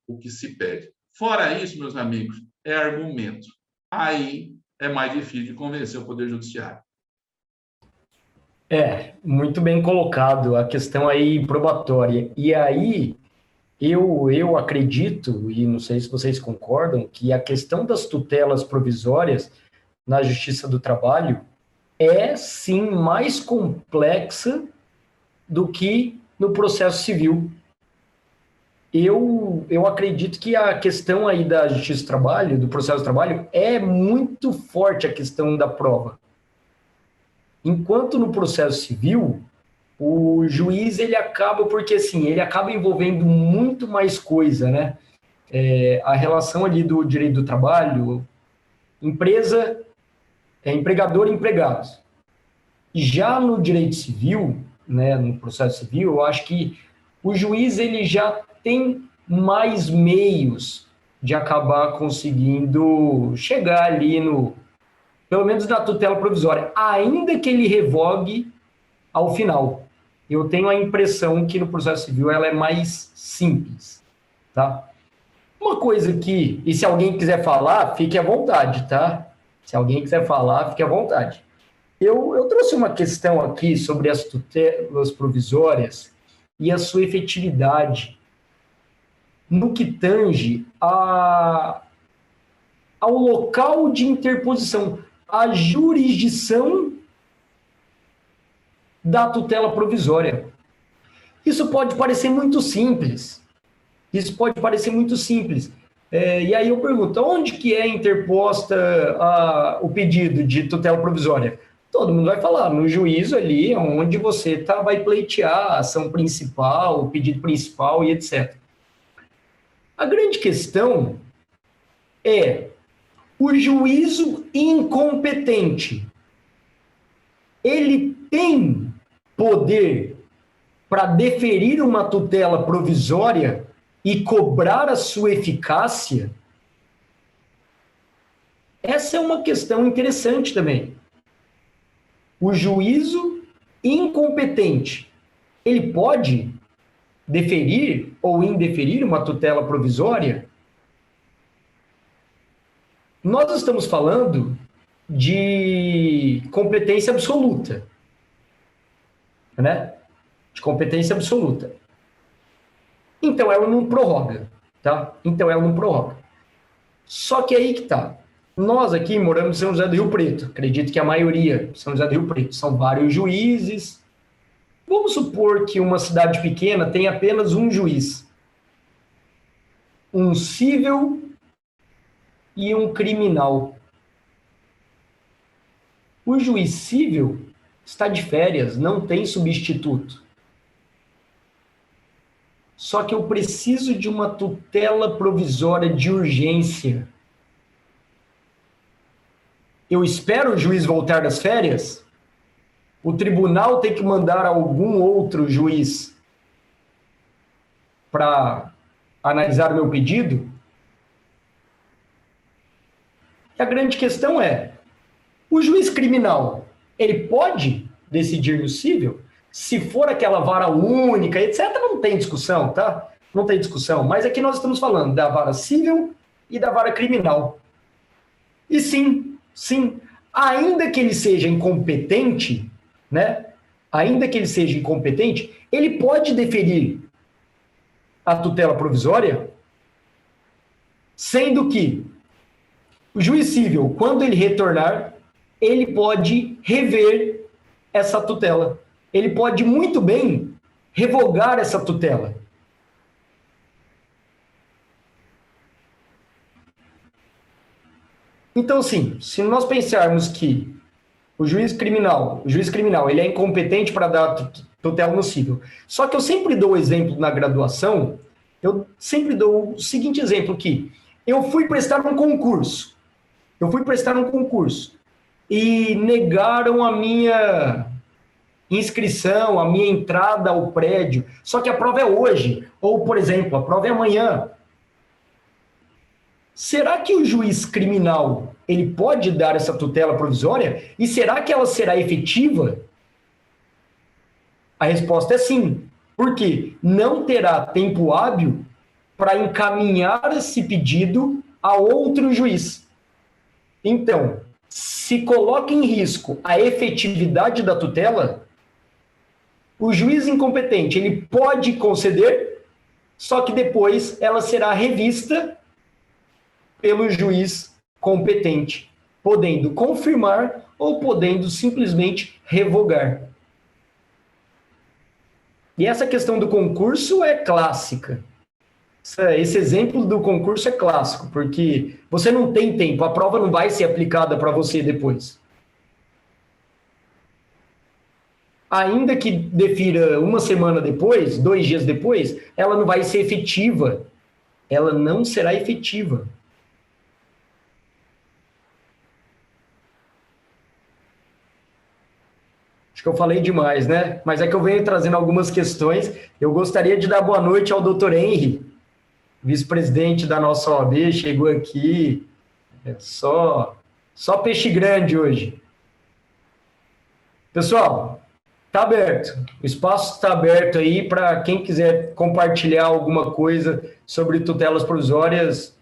o que se pede. Fora isso, meus amigos, é argumento. Aí é mais difícil de convencer o Poder Judiciário. Muito bem colocado a questão aí probatória. E aí, eu acredito, e não sei se vocês concordam, que a questão das tutelas provisórias na Justiça do Trabalho é, sim, mais complexa do que no processo civil. Eu acredito que a questão aí da Justiça do Trabalho, do processo do trabalho, é muito forte a questão da prova. Enquanto no processo civil, o juiz, ele acaba, porque assim, ele acaba envolvendo muito mais coisa, né? A relação ali do direito do trabalho, empresa, empregador e empregados. Já no direito civil, né, no processo civil, eu acho que o juiz, ele já tem mais meios de acabar conseguindo chegar ali pelo menos na tutela provisória, ainda que ele revogue ao final. Eu tenho a impressão que no processo civil ela é mais simples, tá? Uma coisa que, e se alguém quiser falar, fique à vontade, tá? Se alguém quiser falar, fique à vontade. Eu trouxe uma questão aqui sobre as tutelas provisórias e a sua efetividade no que tange ao local de interposição, a jurisdição da tutela provisória. Isso pode parecer muito simples. E aí eu pergunto, onde que é interposta o pedido de tutela provisória? Todo mundo vai falar, no juízo ali, onde você vai pleitear a ação principal, o pedido principal e etc. A grande questão é o juízo incompetente. Ele tem poder para deferir uma tutela provisória e cobrar a sua eficácia? Essa é uma questão interessante também. O juízo incompetente, ele pode deferir ou indeferir uma tutela provisória? Nós estamos falando de competência absoluta, né? De competência absoluta. Então, ela não prorroga, tá? Só que aí que tá. Nós aqui moramos em São José do Rio Preto. Acredito que a maioria São José do Rio Preto. São vários juízes. Vamos supor que uma cidade pequena tem apenas um juiz. Um civil e um criminal. O juiz civil está de férias, não tem substituto. Só que eu preciso de uma tutela provisória de urgência. Eu espero o juiz voltar das férias? O tribunal tem que mandar algum outro juiz para analisar o meu pedido? E a grande questão é, o juiz criminal, ele pode decidir no cível, se for aquela vara única, etc., não tem discussão, tá? Não tem discussão. Mas aqui nós estamos falando da vara civil e da vara criminal. E sim, ainda que ele seja incompetente, né? Ainda que ele seja incompetente, ele pode deferir a tutela provisória, sendo que o juiz civil, quando ele retornar, ele pode rever essa tutela. Ele pode muito bem revogar essa tutela. Então, assim, se nós pensarmos que o juiz criminal, ele é incompetente para dar tutela no cível. Só que eu sempre dou o exemplo na graduação, eu sempre dou o seguinte exemplo aqui. Eu fui prestar um concurso. E negaram a minha inscrição, a minha entrada ao prédio. Só que a prova é hoje. Ou, por exemplo, a prova é amanhã. Será que o juiz criminal ele pode dar essa tutela provisória? E será que ela será efetiva? A resposta é sim. Por quê? Não terá tempo hábil para encaminhar esse pedido a outro juiz. Então, se coloca em risco a efetividade da tutela, o juiz incompetente ele pode conceder, só que depois ela será revista pelo juiz competente, podendo confirmar ou podendo simplesmente revogar. E essa questão do concurso é clássica. Esse exemplo do concurso é clássico, porque você não tem tempo, a prova não vai ser aplicada para você depois. Ainda que defira uma semana depois, 2 dias depois, ela não vai ser efetiva. Ela não será efetiva. Acho que eu falei demais, né? Mas é que eu venho trazendo algumas questões. Eu gostaria de dar boa noite ao Dr. Henry, vice-presidente da nossa OAB, chegou aqui. Só peixe grande hoje. Pessoal, está aberto. O espaço está aberto aí para quem quiser compartilhar alguma coisa sobre tutelas provisórias,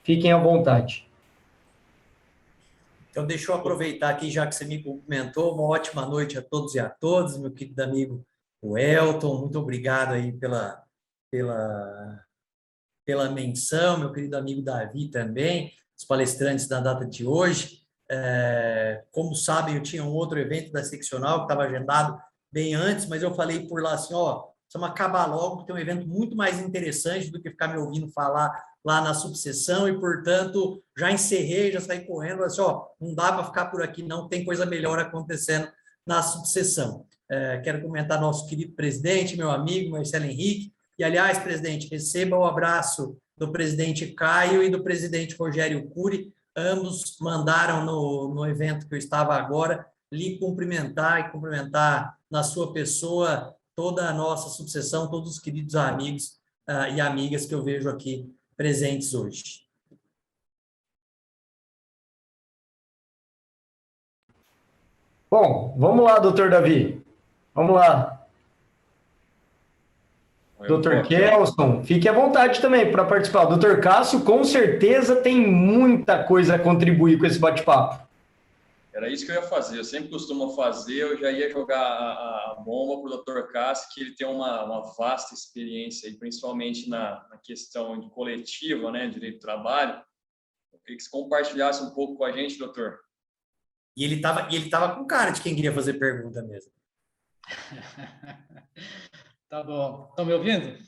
fiquem à vontade. Então, deixa eu aproveitar aqui, já que você me cumprimentou, uma ótima noite a todos e a todas, meu querido amigo Elton, muito obrigado aí pela menção, meu querido amigo Davi também, os palestrantes da data de hoje. Como sabem, eu tinha um outro evento da seccional que estava agendado bem antes, mas eu falei por lá assim, precisamos acabar logo, porque tem um evento muito mais interessante do que ficar me ouvindo falar lá na subseção e, portanto, já encerrei, já saí correndo, assim, não dá para ficar por aqui não, tem coisa melhor acontecendo na subseção. Quero comentar nosso querido presidente, meu amigo Marcelo Henrique, e, aliás, presidente, receba o abraço do presidente Caio e do presidente Rogério Cury, ambos mandaram no evento que eu estava agora, lhe cumprimentar e cumprimentar na sua pessoa toda a nossa subseção, todos os queridos amigos e amigas que eu vejo aqui presentes hoje. Bom, vamos lá, doutor Davi. Vamos lá. Doutor Kelson, fique à vontade também para participar. Doutor Cássio, com certeza, tem muita coisa a contribuir com esse bate-papo. Era isso que eu ia fazer. Eu sempre costumo fazer, eu já ia jogar a bomba para o doutor Cássio, que ele tem uma vasta experiência, e principalmente na questão de coletiva, né, direito do trabalho. Eu queria que você compartilhasse um pouco com a gente, doutor. E ele tava com cara de quem queria fazer pergunta mesmo. Tá bom. Estão me ouvindo?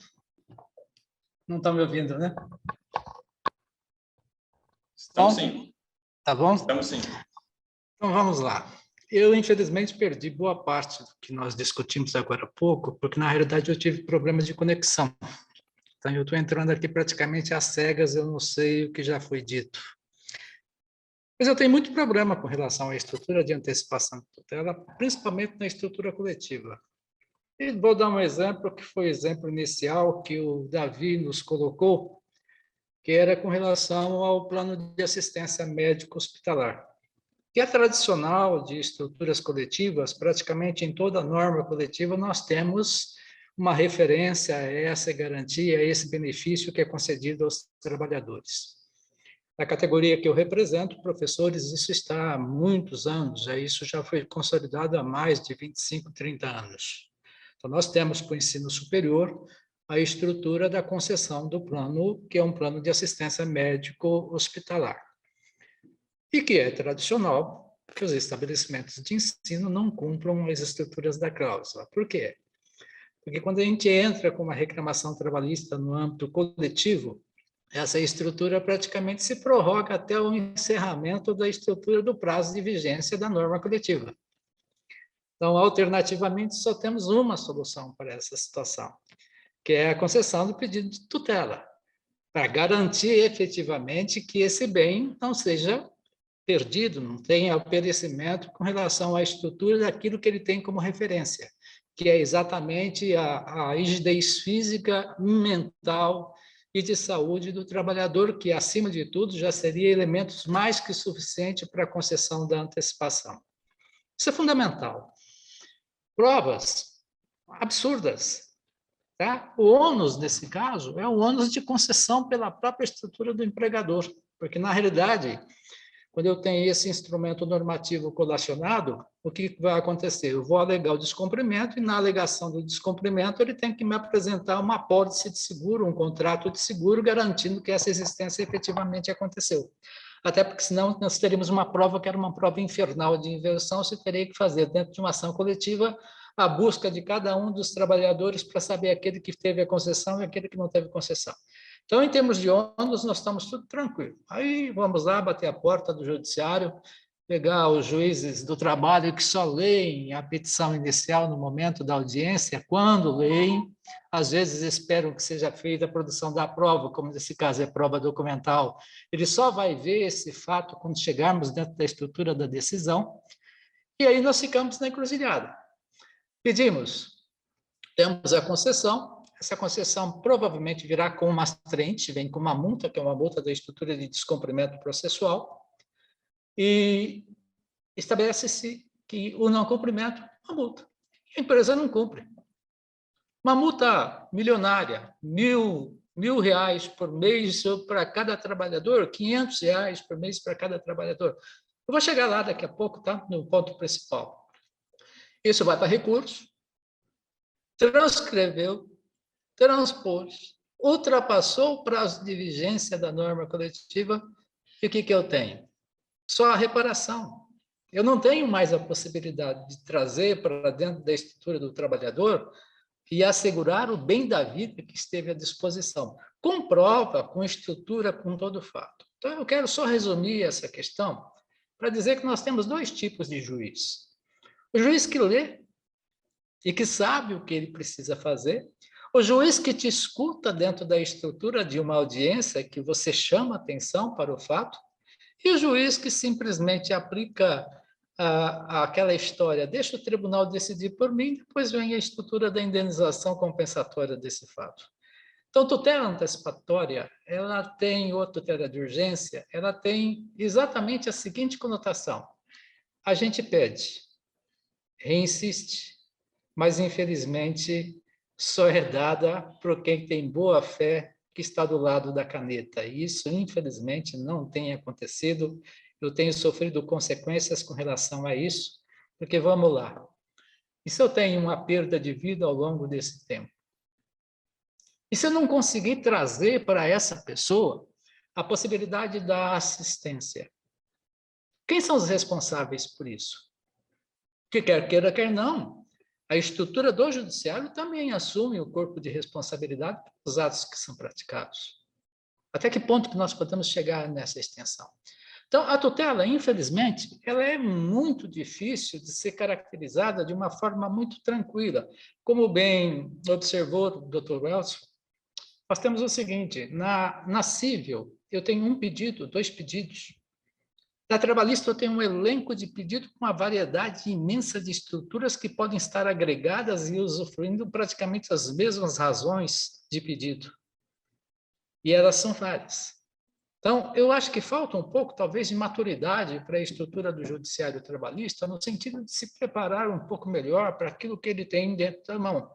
Não estão me ouvindo, né? Estamos sim. Tá bom? Estamos sim. Então, vamos lá. Eu, infelizmente, perdi boa parte do que nós discutimos agora há pouco, porque, na realidade, eu tive problemas de conexão. Então, eu estou entrando aqui praticamente às cegas, eu não sei o que já foi dito. Mas eu tenho muito problema com relação à estrutura de antecipação de tutela, principalmente na estrutura coletiva. E vou dar um exemplo, que foi o exemplo inicial que o Davi nos colocou, que era com relação ao plano de assistência médico hospitalar. que é tradicional de estruturas coletivas, praticamente em toda norma coletiva nós temos uma referência a essa garantia, a esse benefício que é concedido aos trabalhadores. Na categoria que eu represento, professores, isso está há muitos anos, isso já foi consolidado há mais de 25, 30 anos. Então, nós temos para o ensino superior a estrutura da concessão do plano, que é um plano de assistência médico-hospitalar. E que é tradicional que os estabelecimentos de ensino não cumpram as estruturas da cláusula. Por quê? Porque quando a gente entra com uma reclamação trabalhista no âmbito coletivo, essa estrutura praticamente se prorroga até o encerramento da estrutura do prazo de vigência da norma coletiva. Então, alternativamente, só temos uma solução para essa situação, que é a concessão do pedido de tutela, para garantir efetivamente que esse bem não seja perdido, não tenha o perecimento com relação à estrutura daquilo que ele tem como referência, que é exatamente a rigidez física, mental e de saúde do trabalhador, que, acima de tudo, já seria elementos mais que suficiente para a concessão da antecipação. Isso é fundamental. Provas absurdas. Tá? O ônus, nesse caso, é o ônus de concessão pela própria estrutura do empregador, porque, na realidade, quando eu tenho esse instrumento normativo colacionado, o que vai acontecer? Eu vou alegar o descumprimento e, na alegação do descumprimento, ele tem que me apresentar uma apólice de seguro, um contrato de seguro, garantindo que essa existência efetivamente aconteceu. Até porque, senão, nós teríamos uma prova que era uma prova infernal de inversão, você teria que fazer, dentro de uma ação coletiva, a busca de cada um dos trabalhadores para saber aquele que teve a concessão e aquele que não teve concessão. Então, em termos de ônus, nós estamos tudo tranquilo. Aí, vamos lá, bater a porta do judiciário, pegar os juízes do trabalho que só leem a petição inicial no momento da audiência, quando leem, às vezes esperam que seja feita a produção da prova, como nesse caso é prova documental, ele só vai ver esse fato quando chegarmos dentro da estrutura da decisão, e aí nós ficamos na encruzilhada. Pedimos, temos a concessão, essa concessão provavelmente virá com uma astrente, vem com uma multa, que é uma multa da estrutura de descumprimento processual, e estabelece-se que o não cumprimento é uma multa. A empresa não cumpre. Uma multa milionária, R$1.000 por mês para cada trabalhador, R$500 por mês para cada trabalhador. Eu vou chegar lá daqui a pouco, tá? No ponto principal. Isso vai para recurso, transcreveu, transpôs, ultrapassou o prazo de vigência da norma coletiva, e o que eu tenho? Só a reparação. Eu não tenho mais a possibilidade de trazer para dentro da estrutura do trabalhador e assegurar o bem da vida que esteve à disposição, com prova, com estrutura, com todo o fato. Então, eu quero só resumir essa questão para dizer que nós temos dois tipos de juiz. O juiz que lê e que sabe o que ele precisa fazer, o juiz que te escuta dentro da estrutura de uma audiência, que você chama atenção para o fato, e o juiz que simplesmente aplica aquela história, deixa o tribunal decidir por mim, depois vem a estrutura da indenização compensatória desse fato. Então, tutela antecipatória, ela tem, ou tutela de urgência, ela tem exatamente a seguinte conotação. A gente pede, reinsiste, mas, infelizmente, só é dada por quem tem boa fé que está do lado da caneta. E isso, infelizmente, não tem acontecido. Eu tenho sofrido consequências com relação a isso, porque, vamos lá, e se eu tenho uma perda de vida ao longo desse tempo? E se eu não conseguir trazer para essa pessoa a possibilidade da assistência? Quem são os responsáveis por isso? Que quer queira, quer não. A estrutura do judiciário também assume o corpo de responsabilidade pelos atos que são praticados. Até que ponto que nós podemos chegar nessa extensão? Então, a tutela, infelizmente, ela é muito difícil de ser caracterizada de uma forma muito tranquila. Como bem observou o Dr. Wells, nós temos o seguinte, na civil, eu tenho um pedido, 2 pedidos. Na trabalhista, eu tenho um elenco de pedido com uma variedade imensa de estruturas que podem estar agregadas e usufruindo praticamente as mesmas razões de pedido. E elas são várias. Então, eu acho que falta um pouco, talvez, de maturidade para a estrutura do judiciário trabalhista, no sentido de se preparar um pouco melhor para aquilo que ele tem dentro da mão.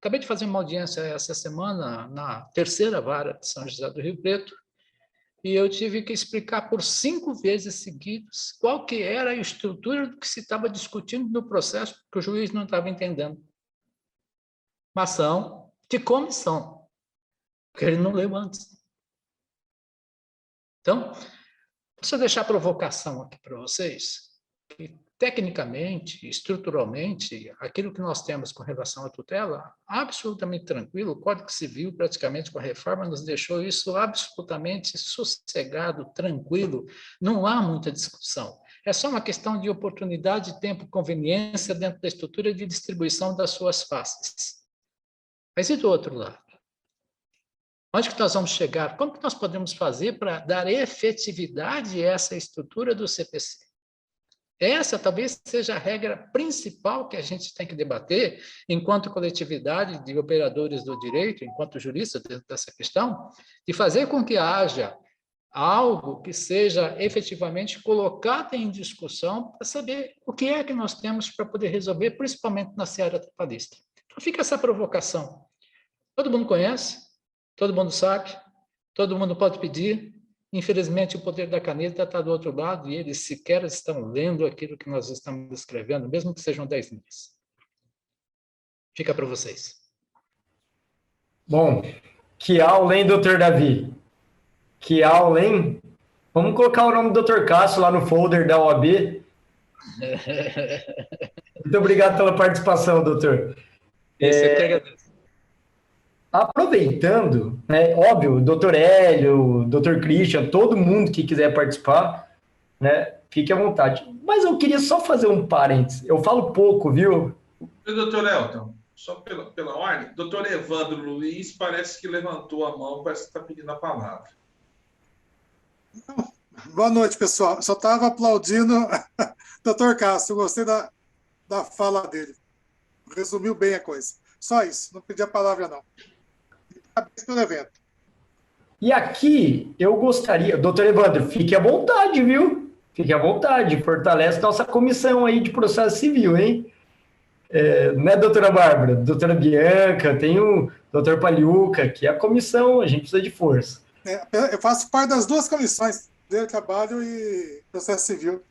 Acabei de fazer uma audiência essa semana na terceira vara de São José do Rio Preto, e eu tive que explicar por 5 vezes seguidas qual que era a estrutura do que se estava discutindo no processo, porque o juiz não estava entendendo. Uma ação de comissão, porque ele não leu antes. Então, deixa eu deixar a provocação aqui para vocês, que tecnicamente, estruturalmente, aquilo que nós temos com relação à tutela, absolutamente tranquilo, o Código Civil, praticamente com a reforma, nos deixou isso absolutamente sossegado, tranquilo, não há muita discussão. É só uma questão de oportunidade, tempo, conveniência dentro da estrutura de distribuição das suas faces. Mas e do outro lado? Onde que nós vamos chegar? Como que nós podemos fazer para dar efetividade a essa estrutura do CPC? Essa talvez seja a regra principal que a gente tem que debater enquanto coletividade de operadores do direito, enquanto juristas dentro dessa questão, de fazer com que haja algo que seja efetivamente colocado em discussão para saber o que é que nós temos para poder resolver, principalmente na seara trabalhista. Então fica essa provocação. Todo mundo conhece? Todo mundo sabe, todo mundo pode pedir. Infelizmente, o poder da caneta está do outro lado e eles sequer estão lendo aquilo que nós estamos escrevendo, mesmo que sejam 10 linhas. Fica para vocês. Bom, que aula, hein, doutor Davi? Que aula, hein? Vamos colocar o nome do doutor Cássio lá no folder da OAB. Muito obrigado pela participação, doutor. Isso eu que agradeço. Aproveitando, né, óbvio, doutor Hélio, doutor Christian, todo mundo que quiser participar, né, fique à vontade. Mas eu queria só fazer um parênteses. Eu falo pouco, viu? Doutor Elton, só pela ordem, doutor Evandro Luiz parece que levantou a mão, parece que está pedindo a palavra. Boa noite, pessoal. Só estava aplaudindo doutor Cássio, gostei da fala dele. Resumiu bem a coisa. Só isso, não pedi a palavra, não. Parabéns pelo evento. E aqui eu gostaria, doutor Evandro, fique à vontade, viu? Fique à vontade, fortalece nossa comissão aí de processo civil, hein? Né, doutora Bárbara? Doutora Bianca, tem o doutor Paliuca, que é a comissão, a gente precisa de força. Eu faço parte das duas comissões, de trabalho e processo civil.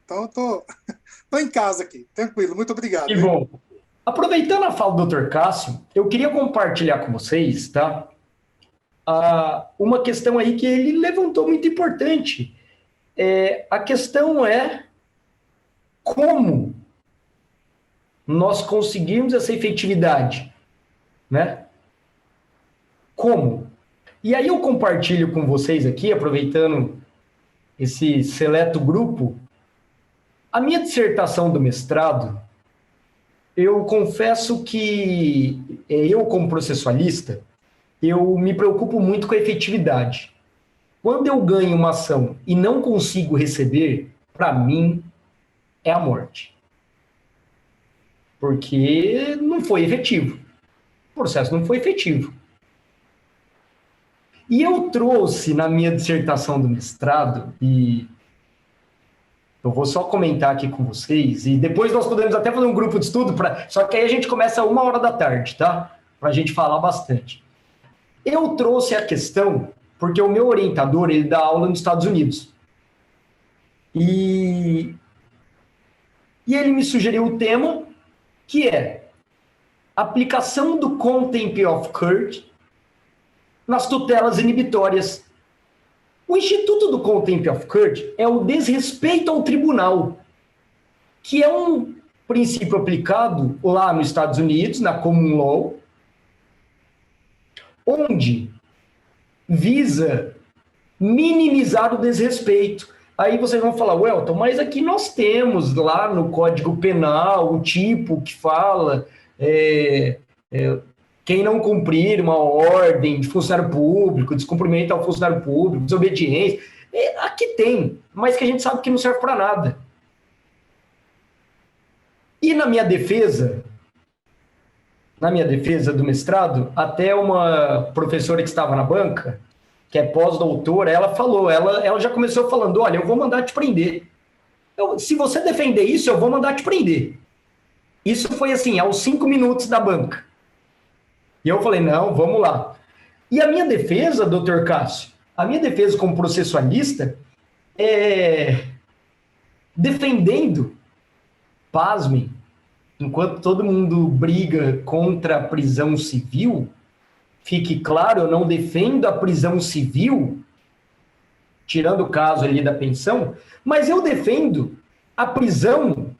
Então, estou em casa aqui, tranquilo, muito obrigado. Que bom. Aproveitando a fala do Dr. Cássio, eu queria compartilhar com vocês, tá? Uma questão aí que ele levantou muito importante. A questão é como nós conseguimos essa efetividade, né? Como? E aí eu compartilho com vocês aqui, aproveitando esse seleto grupo, a minha dissertação do mestrado. Eu confesso que eu, como processualista, eu me preocupo muito com a efetividade. Quando eu ganho uma ação e não consigo receber, para mim, é a morte. Porque não foi efetivo. O processo não foi efetivo. E eu trouxe na minha dissertação do mestrado, e eu vou só comentar aqui com vocês, e depois nós podemos até fazer um grupo de estudo, só que aí a gente começa 1h da tarde, tá? Para a gente falar bastante. Eu trouxe a questão, porque o meu orientador, ele dá aula nos Estados Unidos. E ele me sugeriu o tema, que é aplicação do contempt of court nas tutelas inibitórias. O Instituto do Contempt of Court é o desrespeito ao tribunal, que é um princípio aplicado lá nos Estados Unidos, na Common Law, onde visa minimizar o desrespeito. Aí vocês vão falar, Welton, mas aqui nós temos lá no Código Penal o tipo que fala quem não cumprir uma ordem de funcionário público, descumprimento ao funcionário público, desobediência. Aqui tem, mas que a gente sabe que não serve para nada. E na minha defesa do mestrado, até uma professora que estava na banca, que é pós-doutora, ela falou, ela já começou falando, olha, eu vou mandar te prender. Se você defender isso, eu vou mandar te prender. Isso foi assim, aos 5 minutos da banca. E eu falei, não, vamos lá. E a minha defesa, doutor Cássio, a minha defesa como processualista é defendendo, pasmem, enquanto todo mundo briga contra a prisão civil, fique claro, eu não defendo a prisão civil, tirando o caso ali da pensão, mas eu defendo a prisão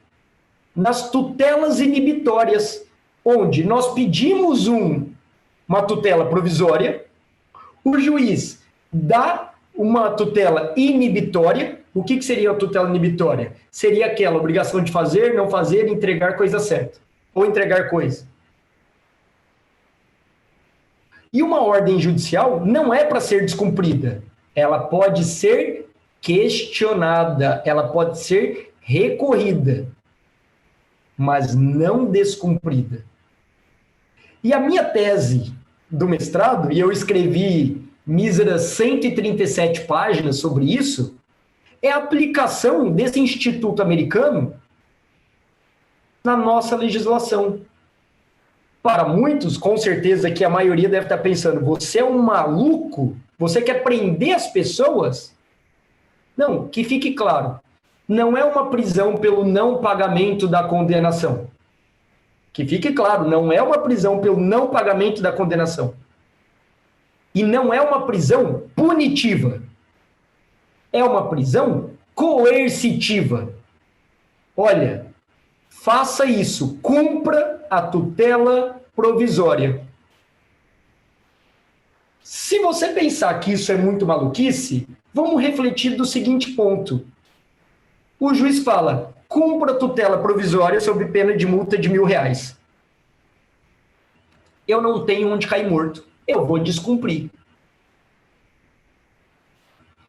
nas tutelas inibitórias, onde nós pedimos uma tutela provisória, o juiz dá uma tutela inibitória. O que seria a tutela inibitória? Seria aquela obrigação de fazer, não fazer, entregar coisa certa, ou entregar coisa. E uma ordem judicial não é para ser descumprida. Ela pode ser questionada, ela pode ser recorrida, mas não descumprida. E a minha tese do mestrado, e eu escrevi míseras 137 páginas sobre isso, é a aplicação desse instituto americano na nossa legislação. Para muitos, com certeza que a maioria deve estar pensando, você é um maluco? Você quer prender as pessoas? Não, que fique claro, não é uma prisão pelo não pagamento da condenação. Que fique claro, não é uma prisão pelo não pagamento da condenação. E não é uma prisão punitiva. É uma prisão coercitiva. Olha, faça isso, cumpra a tutela provisória. Se você pensar que isso é muito maluquice, vamos refletir do seguinte ponto. O juiz fala, cumpra a tutela provisória sob pena de multa de R$1.000. Eu não tenho onde cair morto. Eu vou descumprir.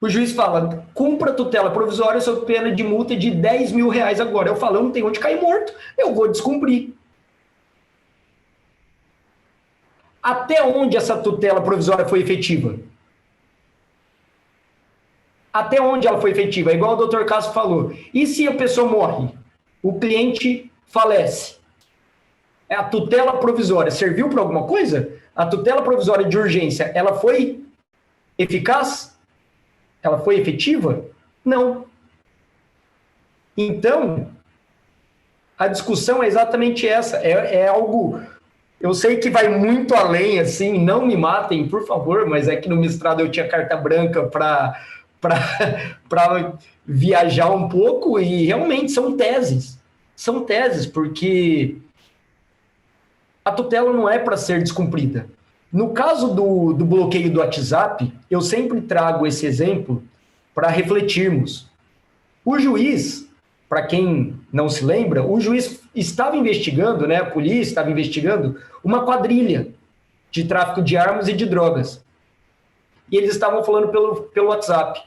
O juiz fala, cumpra a tutela provisória sob pena de multa de R$10.000 agora. Eu falo, eu não tenho onde cair morto. Eu vou descumprir. Até onde essa tutela provisória foi efetiva? Até onde ela foi efetiva? Igual o doutor Cássio falou. E se a pessoa morre? O cliente falece. A tutela provisória serviu para alguma coisa? A tutela provisória de urgência, ela foi eficaz? Ela foi efetiva? Não. Então, a discussão é exatamente essa. É algo... Eu sei que vai muito além, assim, não me matem, por favor, mas é que no mestrado eu tinha carta branca para viajar um pouco e realmente são teses. São teses, porque a tutela não é para ser descumprida. No caso do bloqueio do WhatsApp, eu sempre trago esse exemplo para refletirmos. O juiz, para quem não se lembra, o juiz estava investigando, né, a polícia estava investigando uma quadrilha de tráfico de armas e de drogas. E eles estavam falando pelo WhatsApp.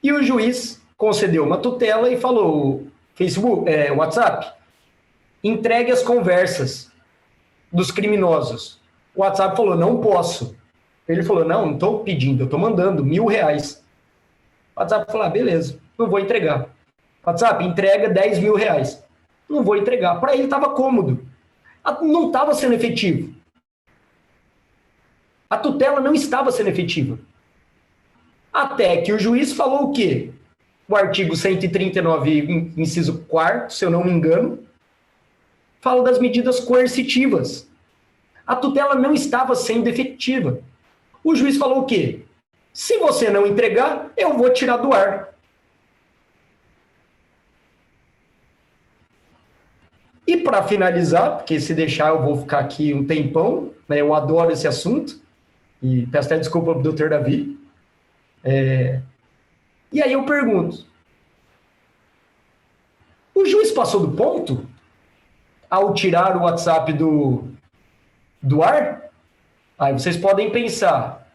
E o juiz concedeu uma tutela e falou, WhatsApp, entregue as conversas dos criminosos. O WhatsApp falou, não posso. Ele falou, não estou pedindo, eu estou mandando R$1.000. O WhatsApp falou, beleza, não vou entregar. WhatsApp, entrega R$10.000. Não vou entregar. Para ele estava cômodo. Não estava sendo efetivo. A tutela não estava sendo efetiva. Até que o juiz falou o quê? O artigo 139, inciso 4º, se eu não me engano, fala das medidas coercitivas. A tutela não estava sendo efetiva. O juiz falou o quê? Se você não entregar, eu vou tirar do ar. E para finalizar, porque se deixar eu vou ficar aqui um tempão, né, eu adoro esse assunto, e peço até desculpa para o doutor Davi. E aí eu pergunto, o juiz passou do ponto ao tirar o WhatsApp do ar? Aí vocês podem pensar,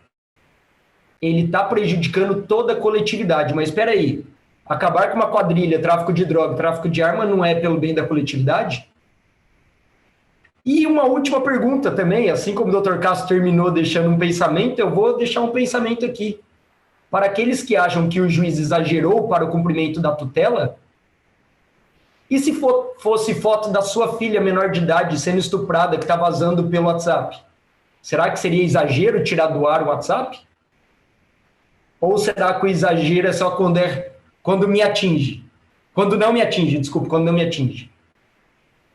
ele está prejudicando toda a coletividade, mas espera aí, acabar com uma quadrilha, tráfico de droga, tráfico de arma, não é pelo bem da coletividade? E uma última pergunta também, assim como o Dr. Castro terminou deixando um pensamento, eu vou deixar um pensamento aqui. Para aqueles que acham que o juiz exagerou para o cumprimento da tutela, e se fosse foto da sua filha menor de idade sendo estuprada que está vazando pelo WhatsApp? Será que seria exagero tirar do ar o WhatsApp? Ou será que o exagero é só quando me atinge? Quando não me atinge.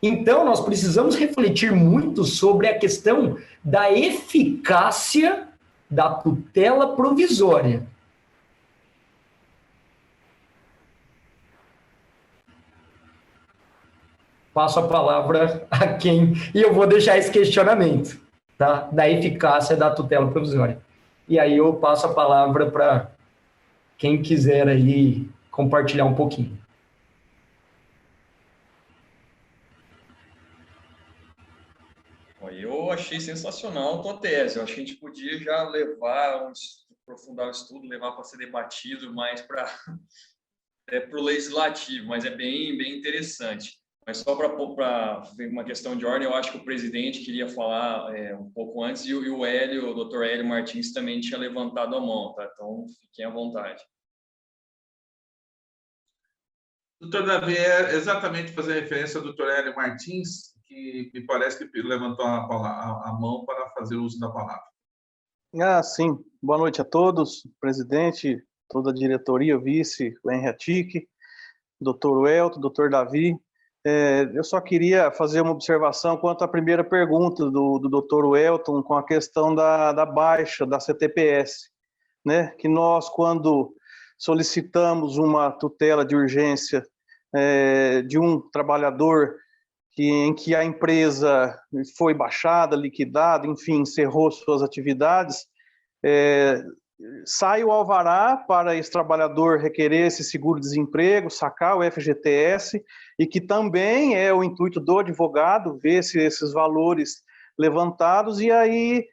Então, nós precisamos refletir muito sobre a questão da eficácia da tutela provisória. Passo a palavra a quem... E eu vou deixar esse questionamento, tá? Da eficácia da tutela provisória. E aí eu passo a palavra para quem quiser aí compartilhar um pouquinho. Eu achei sensacional a tua tese. Eu acho que a gente podia já aprofundar o estudo, levar para ser debatido mais para o legislativo, mas é bem interessante. Mas só para uma questão de ordem, eu acho que o presidente queria falar um pouco antes e o Dr. Hélio Martins também tinha levantado a mão, tá? Então, fiquem à vontade. Doutor Davi, é exatamente fazer referência ao doutor Hélio Martins, que me parece que levantou a mão para fazer uso da palavra. Sim. Boa noite a todos, presidente, toda a diretoria, vice, o Henrique, doutor Elton, doutor Davi. Eu só queria fazer uma observação quanto à primeira pergunta do doutor Elton com a questão da baixa da CTPS, né? Que nós, quando solicitamos uma tutela de urgência de um trabalhador em que a empresa foi baixada, liquidada, enfim, encerrou suas atividades, sai o alvará para esse trabalhador requerer esse seguro-desemprego, sacar o FGTS, e que também é o intuito do advogado ver se esses valores levantados, e aí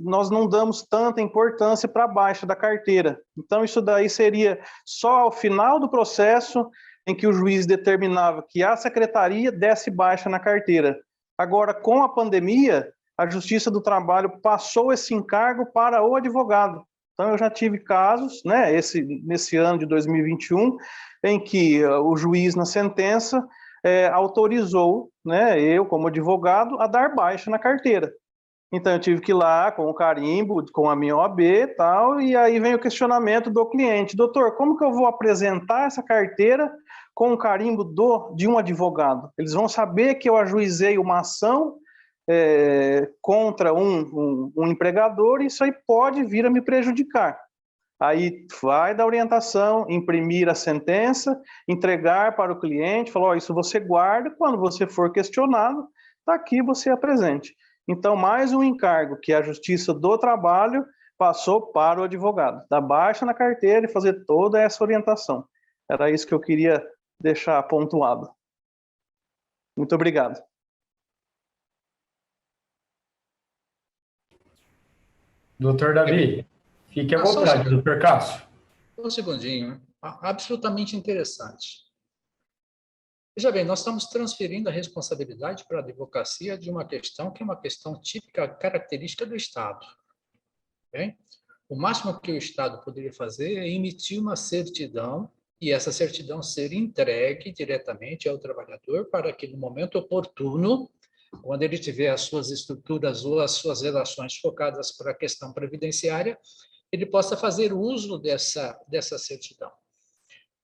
nós não damos tanta importância para a baixa da carteira. Então, isso daí seria só ao final do processo em que o juiz determinava que a secretaria desse baixa na carteira. Agora, com a pandemia, a Justiça do Trabalho passou esse encargo para o advogado. Então, eu já tive casos, né, nesse ano de 2021, em que o juiz, na sentença, autorizou, né, eu, como advogado, a dar baixa na carteira. Então, eu tive que ir lá com o carimbo, com a minha OAB e tal, e aí vem o questionamento do cliente. Doutor, como que eu vou apresentar essa carteira com o carimbo de um advogado? Eles vão saber que eu ajuizei uma ação contra um empregador, e isso aí pode vir a me prejudicar. Aí vai dar orientação, imprimir a sentença, entregar para o cliente, falar, isso você guarda, quando você for questionado, está aqui, você apresente. Então, mais um encargo que a Justiça do Trabalho passou para o advogado, dar baixa na carteira e fazer toda essa orientação. Era isso que eu queria deixar pontuado. Muito obrigado. Doutor Davi, fique à vontade, doutor Cássio. Um segundinho. Absolutamente interessante. Veja bem, nós estamos transferindo a responsabilidade para a advocacia de uma questão que é uma questão típica, característica do Estado. Okay? O máximo que o Estado poderia fazer é emitir uma certidão e essa certidão ser entregue diretamente ao trabalhador para que, no momento oportuno, quando ele tiver as suas estruturas ou as suas relações focadas para a questão previdenciária, ele possa fazer uso dessa certidão.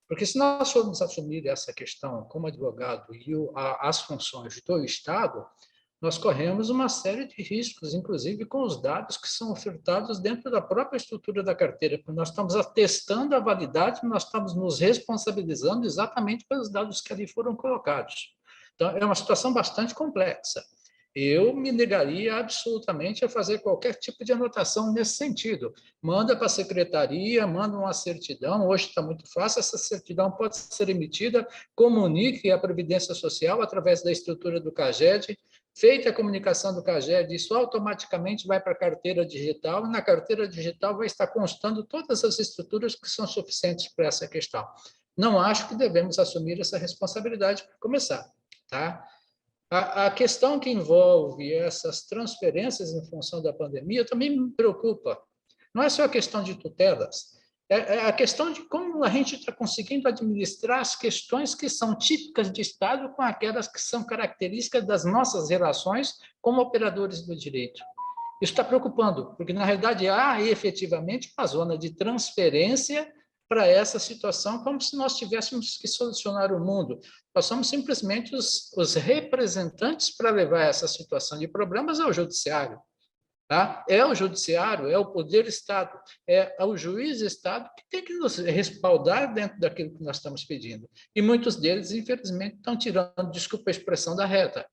Porque se nós formos assumir essa questão como advogado e as funções do Estado, nós corremos uma série de riscos, inclusive com os dados que são ofertados dentro da própria estrutura da carteira, porque nós estamos atestando a validade, nós estamos nos responsabilizando exatamente pelos dados que ali foram colocados. Então, é uma situação bastante complexa. Eu me negaria absolutamente a fazer qualquer tipo de anotação nesse sentido. Manda para a secretaria, manda uma certidão, hoje está muito fácil, essa certidão pode ser emitida, comunique à Previdência Social através da estrutura do CAGED, feita a comunicação do CAGED, isso automaticamente vai para a carteira digital, e na carteira digital vai estar constando todas as estruturas que são suficientes para essa questão. Não acho que devemos assumir essa responsabilidade para começar, tá? A questão que envolve essas transferências em função da pandemia também me preocupa. Não é só a questão de tutelas, é a questão de como a gente está conseguindo administrar as questões que são típicas de Estado com aquelas que são características das nossas relações como operadores do direito. Isso está preocupando, porque, na realidade, há efetivamente uma zona de transferência para essa situação, como se nós tivéssemos que solucionar o mundo. Nós somos simplesmente os representantes para levar essa situação de problemas ao judiciário. Tá? É o judiciário, é o poder Estado, é o juiz Estado que tem que nos respaldar dentro daquilo que nós estamos pedindo. E muitos deles, infelizmente, estão tirando, desculpa a expressão, da reta.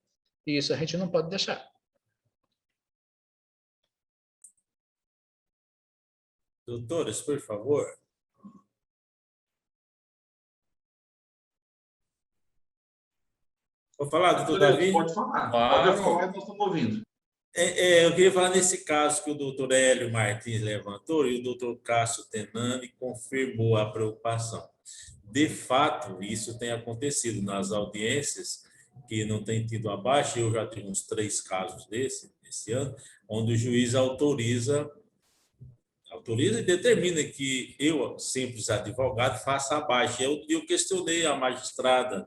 E isso a gente não pode deixar. Doutores, por favor. Vou falar, doutor Davi? Pode falar. Pode falar, nós estamos ouvindo. Eu queria falar nesse caso que o doutor Hélio Martins levantou e o doutor Cássio Tenani confirmou a preocupação. De fato, isso tem acontecido nas audiências que não tem tido a baixa. Eu já tive uns 3 casos esse ano, onde o juiz autoriza e determina que eu, simples advogado, faça a baixa. Eu questionei a magistrada.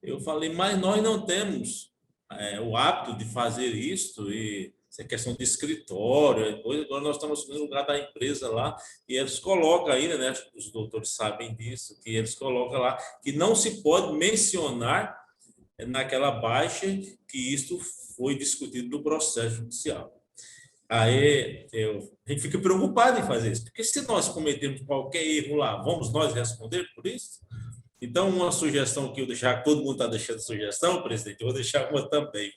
Eu falei, mas nós não temos o hábito de fazer isso, e isso é questão de escritório, agora nós estamos no lugar da empresa lá, e eles colocam ainda, né, os doutores sabem disso, que eles colocam lá que não se pode mencionar naquela baixa que isto foi discutido no processo judicial. Aí a gente fica preocupado em fazer isso, porque se nós cometemos qualquer erro lá, vamos nós responder por isso? Então, uma sugestão que eu deixar, todo mundo está deixando sugestão, presidente, eu vou deixar uma também,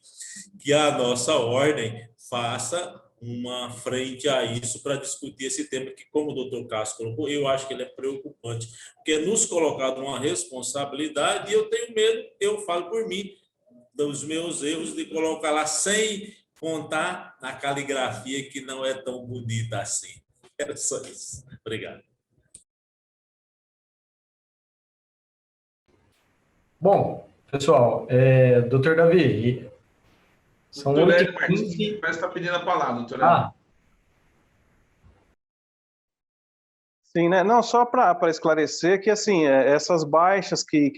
que a nossa ordem faça uma frente a isso para discutir esse tema que, como o doutor Cássio colocou, eu acho que ele é preocupante, porque é nos colocado uma responsabilidade e eu tenho medo, eu falo por mim, dos meus erros de colocar lá sem contar na caligrafia que não é tão bonita assim. Era só isso. Obrigado. Bom, pessoal, doutor Davi, são doutor 8h15. Hélio Martins, parece que está pedindo a palavra, doutor Hélio. Sim, né? Não, só para esclarecer que, assim, essas baixas que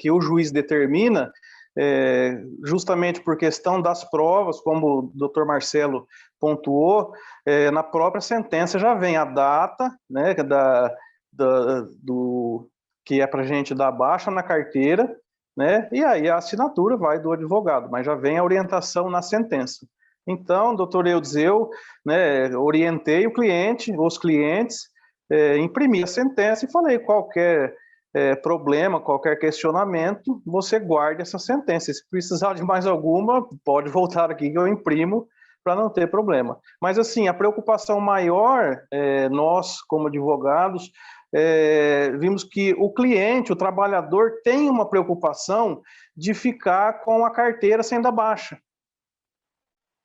o juiz determina, justamente por questão das provas, como o doutor Marcelo pontuou, na própria sentença já vem a data, né, que é para a gente dar baixa na carteira, né? E aí a assinatura vai do advogado, mas já vem a orientação na sentença. Então, doutor Eudes, eu, né, orientei os clientes, imprimi a sentença e falei, qualquer problema, qualquer questionamento, você guarde essa sentença. Se precisar de mais alguma, pode voltar aqui que eu imprimo para não ter problema. Mas, assim, a preocupação maior, nós, como advogados, vimos que o cliente, o trabalhador, tem uma preocupação de ficar com a carteira sem dar baixa.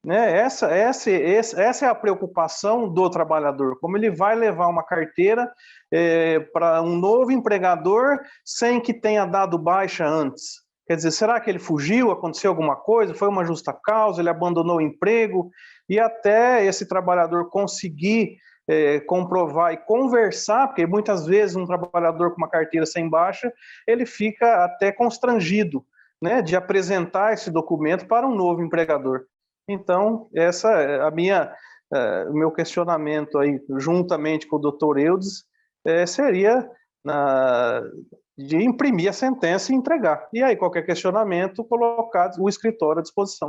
Né? Essa é a preocupação do trabalhador, como ele vai levar uma carteira para um novo empregador sem que tenha dado baixa antes. Quer dizer, será que ele fugiu, aconteceu alguma coisa, foi uma justa causa, ele abandonou o emprego, e até esse trabalhador conseguir comprovar e conversar, porque muitas vezes um trabalhador com uma carteira sem baixa, ele fica até constrangido, né, de apresentar esse documento para um novo empregador. Então, essa é o meu questionamento aí, juntamente com o doutor Eudes, seria de imprimir a sentença e entregar. E aí, qualquer questionamento, colocar o escritório à disposição.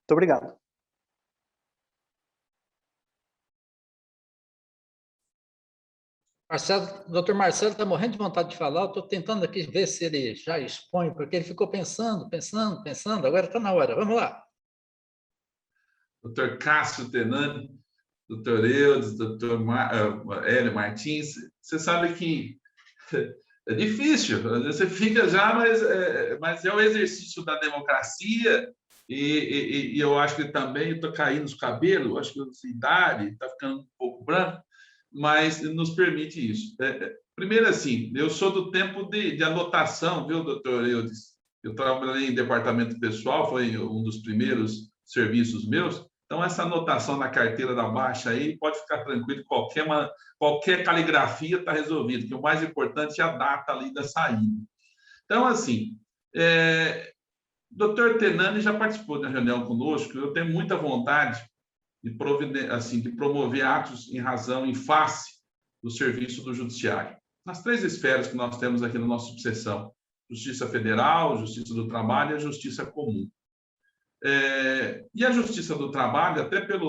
Muito obrigado. Doutor Marcelo está morrendo de vontade de falar, eu estou tentando aqui ver se ele já expõe, porque ele ficou pensando, agora está na hora, vamos lá. Doutor Cássio Tenani, doutor Eudes, doutor Hélio Martins, você sabe que é difícil, você fica já, mas é o exercício da democracia, e eu acho que também estou caindo os cabelos, acho que a idade está ficando um pouco branco, mas nos permite isso. Primeiro, assim, eu sou do tempo de anotação, viu, doutor Eudes? Eu trabalhei em departamento pessoal, foi um dos primeiros serviços meus. Então, essa anotação na carteira da Baixa aí, pode ficar tranquilo, qualquer caligrafia está resolvido, que o mais importante é a data ali da saída. Então, assim, doutor Tenani já participou da reunião conosco, eu tenho muita vontade de promover atos em face do serviço do judiciário. Nas 3 esferas que nós temos aqui na nossa subseção: Justiça Federal, Justiça do Trabalho e a Justiça Comum. E a Justiça do Trabalho, até pela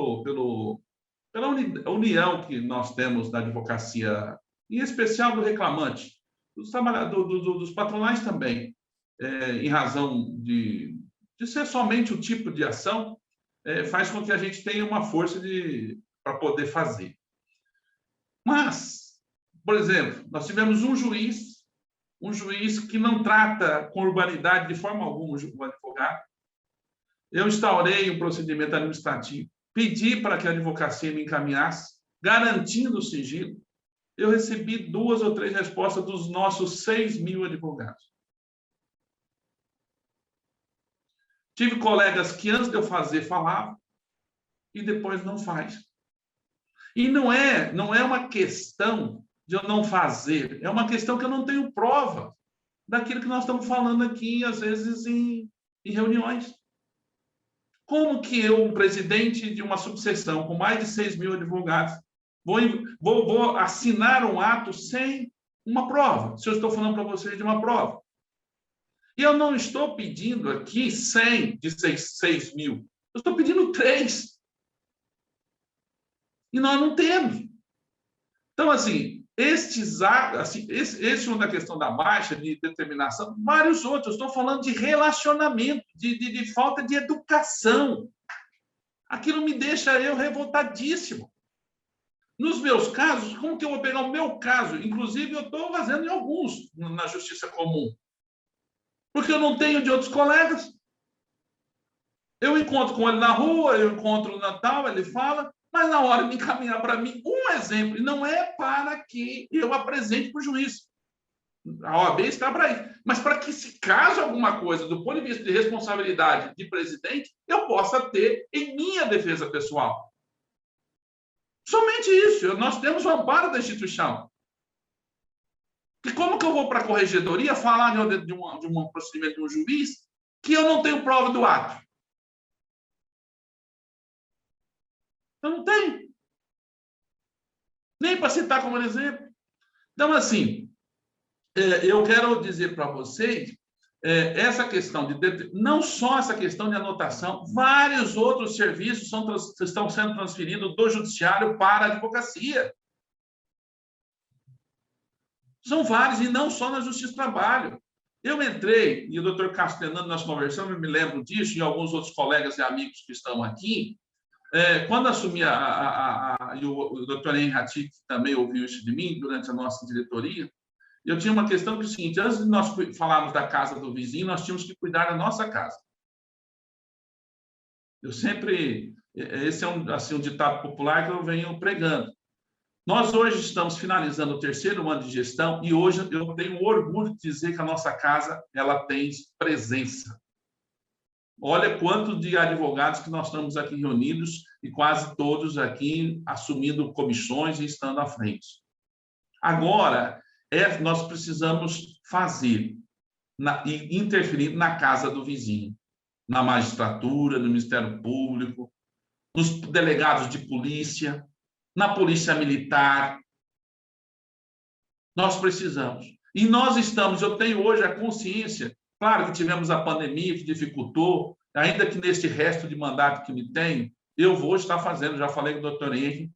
união que nós temos da advocacia, em especial do reclamante, dos trabalhadores, dos patronais também, em razão de ser somente o tipo de ação, faz com que a gente tenha uma força para poder fazer. Mas, por exemplo, nós tivemos um juiz que não trata com urbanidade de forma alguma o advogado. Eu instaurei um procedimento administrativo, pedi para que a advocacia me encaminhasse, garantindo o sigilo. Eu recebi 2 ou 3 respostas dos nossos 6.000 advogados. Tive colegas que antes de eu fazer falavam e depois não faz. E não é uma questão de eu não fazer, é uma questão que eu não tenho prova daquilo que nós estamos falando aqui, às vezes, em reuniões. Como que eu, presidente de uma subseção com mais de 6.000 advogados, vou assinar um ato sem uma prova? Se eu estou falando para vocês de uma prova. E eu não estou pedindo aqui 100 de 6.000. Eu estou pedindo 3. E nós não temos. Então, assim, esse é uma da questão da Baixa, de determinação, vários outros. Eu estou falando de relacionamento, de falta de educação. Aquilo me deixa eu revoltadíssimo. Nos meus casos, como que eu vou pegar o meu caso? Inclusive, eu estou fazendo em alguns na Justiça Comum. Porque eu não tenho de outros colegas. Eu encontro com ele na rua, eu encontro no Natal, ele fala, mas na hora de encaminhar para mim um exemplo, e não é para que eu apresente para o juiz. A OAB está para isso. Mas para que, se caso alguma coisa, do ponto de vista de responsabilidade de presidente, eu possa ter em minha defesa pessoal. Somente isso. Nós temos o amparo da instituição. E como que eu vou para a corregedoria falar de um procedimento de um juiz que eu não tenho prova do ato? Eu não tenho. Nem para citar como exemplo. Então, assim, eu quero dizer para vocês essa questão não só essa questão de anotação, vários outros serviços estão sendo transferidos do judiciário para a advocacia. São vários, e não só na Justiça do Trabalho. Eu entrei, e o doutor Castellano, nós conversamos, eu me lembro disso, e alguns outros colegas e amigos que estão aqui, quando assumi e o doutor Henrique também ouviu isso de mim durante a nossa diretoria, eu tinha uma questão que é o seguinte: antes de nós falarmos da casa do vizinho, nós tínhamos que cuidar da nossa casa. Esse é um ditado popular que eu venho pregando. Nós hoje estamos finalizando o 3º ano de gestão e hoje eu tenho orgulho de dizer que a nossa casa ela tem presença. Olha quanto de advogados que nós estamos aqui reunidos e quase todos aqui assumindo comissões e estando à frente. Agora, nós precisamos fazer e interferir na casa do vizinho, na magistratura, no Ministério Público, nos delegados de polícia, na polícia militar. Nós precisamos. E nós estamos, eu tenho hoje a consciência, claro que tivemos a pandemia que dificultou, ainda que neste resto de mandato que me tenho, eu vou estar fazendo, já falei com o doutor Henrique,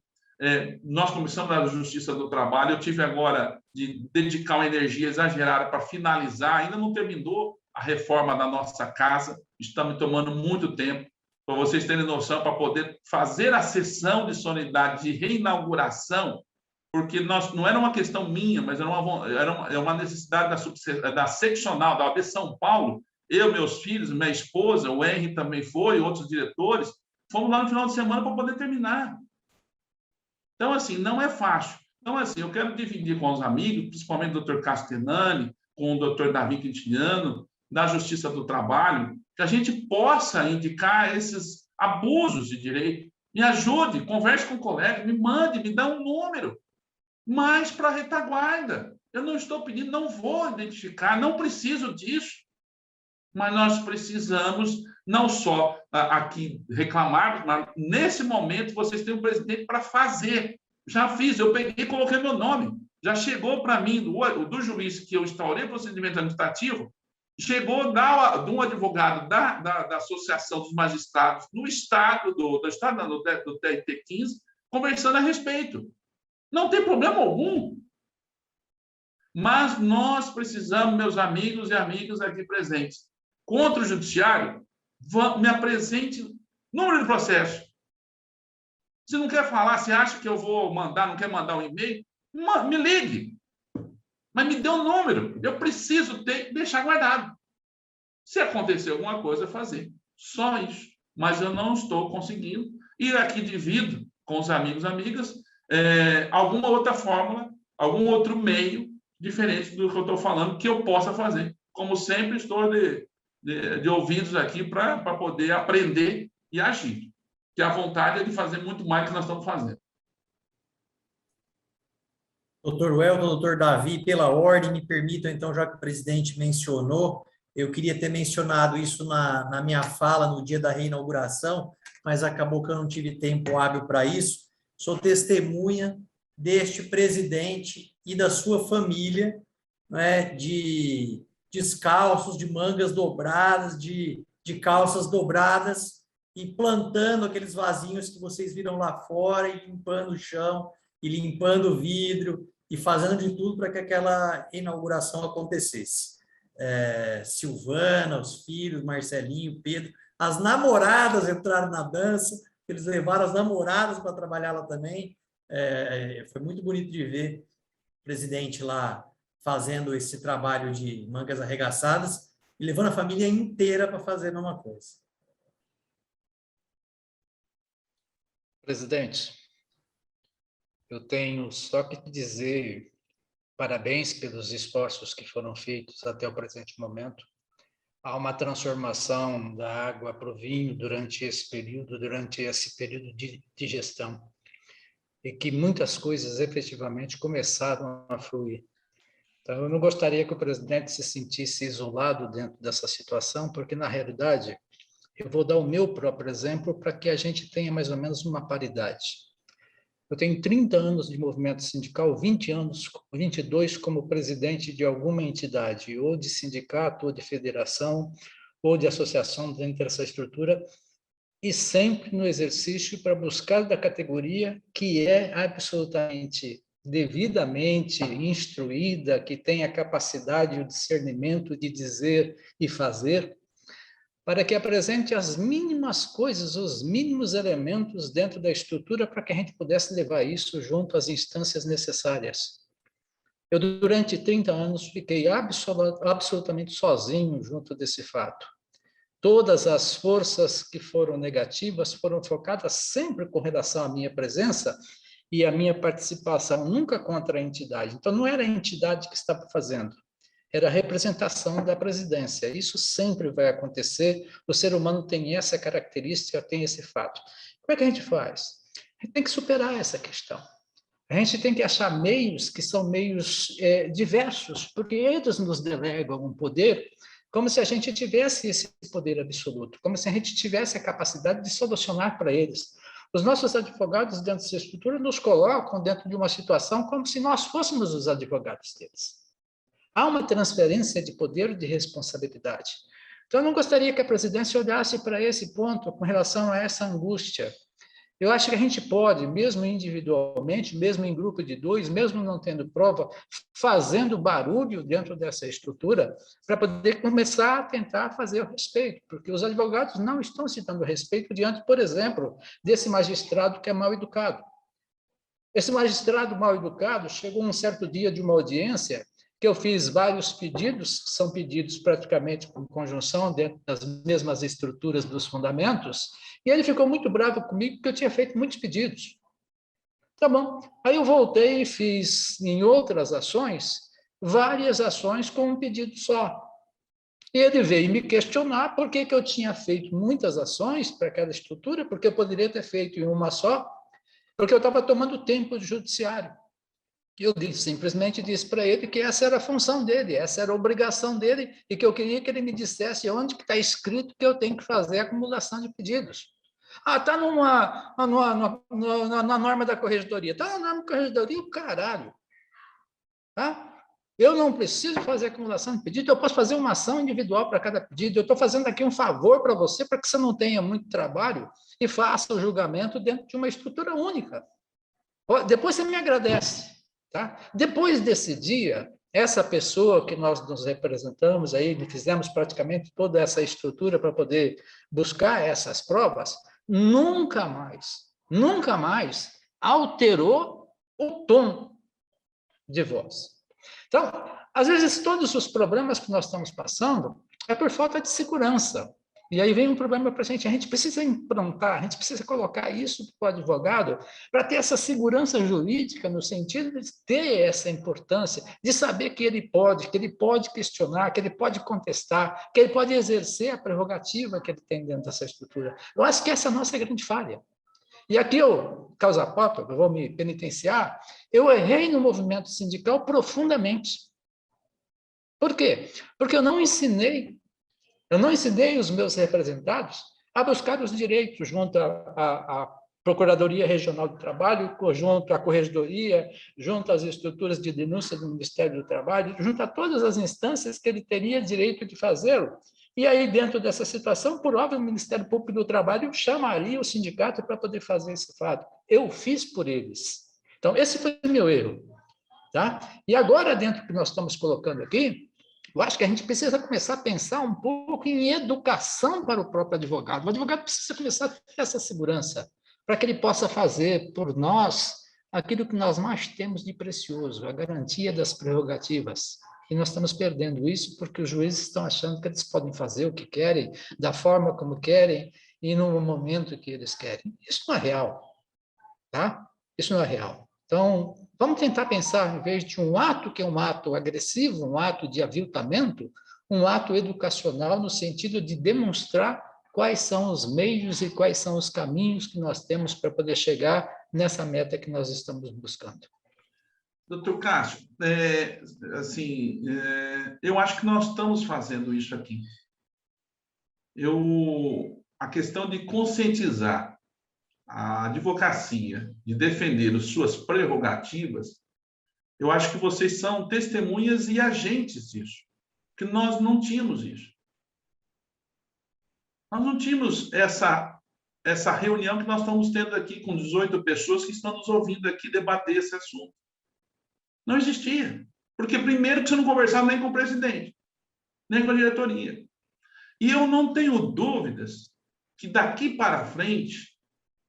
nós começamos a Justiça do Trabalho, eu tive agora de dedicar uma energia exagerada para finalizar, ainda não terminou a reforma da nossa casa, está me tomando muito tempo, para vocês terem noção, para poder fazer a sessão de solenidade de reinauguração, porque não era uma questão minha, mas era uma necessidade da seccional, da OAB São Paulo. Eu, meus filhos, minha esposa, o Henry também foi, outros diretores, fomos lá no final de semana para poder terminar. Então, assim, não é fácil. Então, assim, eu quero dividir com os amigos, principalmente o doutor Castellani, com o doutor Davi Quintiliano, da Justiça do Trabalho, que a gente possa indicar esses abusos de direito. Me ajude, converse com o colega, me mande, me dá um número. Mas para a retaguarda. Eu não estou pedindo, não vou identificar, não preciso disso. Mas nós precisamos não só aqui reclamarmos, mas nesse momento vocês têm um presidente para fazer. Já fiz, eu peguei e coloquei meu nome. Já chegou para mim, do juiz que eu instaurei o procedimento administrativo, chegou de um advogado da Associação dos Magistrados no estado, do TRT 15, conversando a respeito. Não tem problema algum. Mas nós precisamos, meus amigos e amigas aqui presentes, contra o judiciário, me apresente número de processo. Se não quer falar, se acha que eu vou mandar, não quer mandar um e-mail, me ligue. Mas me dê um número. Eu preciso deixar guardado. Se acontecer alguma coisa, fazer. Só isso. Mas eu não estou conseguindo. E aqui divido com os amigos e amigas alguma outra fórmula, algum outro meio diferente do que eu estou falando, que eu possa fazer. Como sempre, estou de ouvidos aqui para poder aprender e agir. Que a vontade é de fazer muito mais do que nós estamos fazendo. Doutor Welton, doutor Davi, pela ordem, me permitam, então, já que o presidente mencionou, eu queria ter mencionado isso na minha fala no dia da reinauguração, mas acabou que eu não tive tempo hábil para isso. Sou testemunha deste presidente e da sua família, né, de descalços, de mangas dobradas, de calças dobradas, e plantando aqueles vasinhos que vocês viram lá fora, e limpando o chão, e limpando o vidro, e fazendo de tudo para que aquela inauguração acontecesse. Silvana, os filhos, Marcelinho, Pedro, as namoradas entraram na dança, eles levaram as namoradas para trabalhar lá também. Foi muito bonito de ver o presidente lá fazendo esse trabalho de mangas arregaçadas e levando a família inteira para fazer a mesma coisa. Presidente, eu tenho só que dizer parabéns pelos esforços que foram feitos até o presente momento. Há uma transformação da água para o vinho durante esse período de gestão, e que muitas coisas efetivamente começaram a fluir. Então, eu não gostaria que o presidente se sentisse isolado dentro dessa situação, porque, na realidade, eu vou dar o meu próprio exemplo para que a gente tenha mais ou menos uma paridade. Eu tenho 30 anos de movimento sindical, 22 como presidente de alguma entidade, ou de sindicato, ou de federação, ou de associação dentro dessa estrutura, e sempre no exercício para buscar da categoria que é absolutamente devidamente instruída, que tem a capacidade e o discernimento de dizer e fazer, para que apresente as mínimas coisas, os mínimos elementos dentro da estrutura para que a gente pudesse levar isso junto às instâncias necessárias. Eu, durante 30 anos, fiquei absolutamente sozinho junto desse fato. Todas as forças que foram negativas foram focadas sempre com relação à minha presença e à minha participação, nunca contra a entidade. Então, não era a entidade que estava fazendo, era a representação da presidência. Isso sempre vai acontecer, o ser humano tem essa característica, tem esse fato. Como é que a gente faz? A gente tem que superar essa questão. A gente tem que achar meios que são meios diversos, porque eles nos delegam um poder como se a gente tivesse esse poder absoluto, como se a gente tivesse a capacidade de solucionar para eles. Os nossos advogados dentro dessa estrutura nos colocam dentro de uma situação como se nós fôssemos os advogados deles. Há uma transferência de poder e de responsabilidade. Então, eu não gostaria que a presidência olhasse para esse ponto com relação a essa angústia. Eu acho que a gente pode, mesmo individualmente, mesmo em grupo de 2, mesmo não tendo prova, fazendo barulho dentro dessa estrutura, para poder começar a tentar fazer o respeito, porque os advogados não estão se dando respeito diante, por exemplo, desse magistrado que é mal educado. Esse magistrado mal educado chegou um certo dia de uma audiência que eu fiz vários pedidos, que são pedidos praticamente com conjunção dentro das mesmas estruturas dos fundamentos, e ele ficou muito bravo comigo porque eu tinha feito muitos pedidos. Tá bom. Aí eu voltei e fiz, em outras ações, várias ações com um pedido só. E ele veio me questionar por que eu tinha feito muitas ações para aquela estrutura, porque eu poderia ter feito em uma só, porque eu estava tomando tempo de judiciário. Eu simplesmente disse para ele que essa era a função dele, essa era a obrigação dele, e que eu queria que ele me dissesse onde que está escrito que eu tenho que fazer a acumulação de pedidos. Está na norma da corregedoria. Está na norma da corregedoria, o caralho. Tá? Eu não preciso fazer acumulação de pedido, eu posso fazer uma ação individual para cada pedido. Eu estou fazendo aqui um favor para você, para que você não tenha muito trabalho e faça o julgamento dentro de uma estrutura única. Depois você me agradece. Tá? Depois desse dia, essa pessoa que nós nos representamos aí, fizemos praticamente toda essa estrutura para poder buscar essas provas, nunca mais alterou o tom de voz. Então, às vezes, todos os problemas que nós estamos passando é por falta de segurança. E aí vem um problema para a gente precisa implantar, a gente precisa colocar isso para o advogado, para ter essa segurança jurídica, no sentido de ter essa importância, de saber que ele pode questionar, que ele pode contestar, que ele pode exercer a prerrogativa que ele tem dentro dessa estrutura. Eu acho que essa é a nossa grande falha. E aqui eu, causa própria, eu vou me penitenciar, eu errei no movimento sindical profundamente. Por quê? Porque eu não ensinei os meus representados a buscar os direitos junto à Procuradoria Regional do Trabalho, junto à Corregedoria, junto às estruturas de denúncia do Ministério do Trabalho, junto a todas as instâncias que ele teria direito de fazê-lo. E aí, dentro dessa situação, por óbvio, o Ministério Público do Trabalho chamaria o sindicato para poder fazer esse fato. Eu fiz por eles. Então, esse foi o meu erro. Tá? E agora, dentro do que nós estamos colocando aqui, eu acho que a gente precisa começar a pensar um pouco em educação para o próprio advogado. O advogado precisa começar a ter essa segurança, para que ele possa fazer por nós aquilo que nós mais temos de precioso, a garantia das prerrogativas. E nós estamos perdendo isso porque os juízes estão achando que eles podem fazer o que querem, da forma como querem e no momento que eles querem. Isso não é real. Tá? Isso não é real. Então, vamos tentar pensar, em vez de um ato que é um ato agressivo, um ato de aviltamento, um ato educacional no sentido de demonstrar quais são os meios e quais são os caminhos que nós temos para poder chegar nessa meta que nós estamos buscando. Doutor Cássio, eu acho que nós estamos fazendo isso aqui. A questão de conscientizar a advocacia, de defender as suas prerrogativas, eu acho que vocês são testemunhas e agentes disso, que nós não tínhamos isso. Nós não tínhamos essa reunião que nós estamos tendo aqui com 18 pessoas que estão nos ouvindo aqui debater esse assunto. Não existia. Porque, primeiro, que você não conversava nem com o presidente, nem com a diretoria. E eu não tenho dúvidas que daqui para frente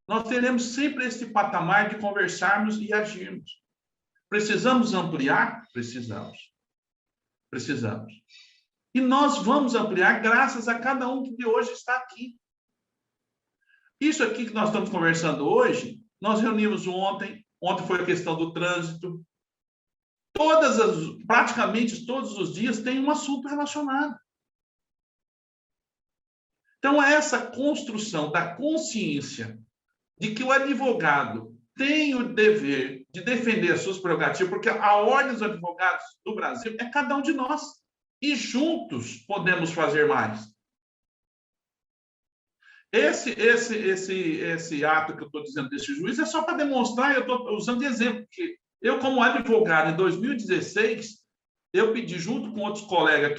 nós teremos sempre esse patamar de conversarmos e agirmos. Precisamos ampliar? Precisamos. Precisamos. E nós vamos ampliar graças a cada um que de hoje está aqui. Isso aqui que nós estamos conversando hoje, nós reunimos ontem foi a questão do trânsito. Praticamente todos os dias tem um assunto relacionado. Então, essa construção da consciência de que o advogado tem o dever de defender as suas prerrogativas, porque a ordem dos advogados do Brasil é cada um de nós. E juntos podemos fazer mais. Esse ato que eu estou dizendo desse juiz é só para demonstrar, eu estou usando de exemplo, que eu, como advogado, em 2016, eu pedi, junto com outros colegas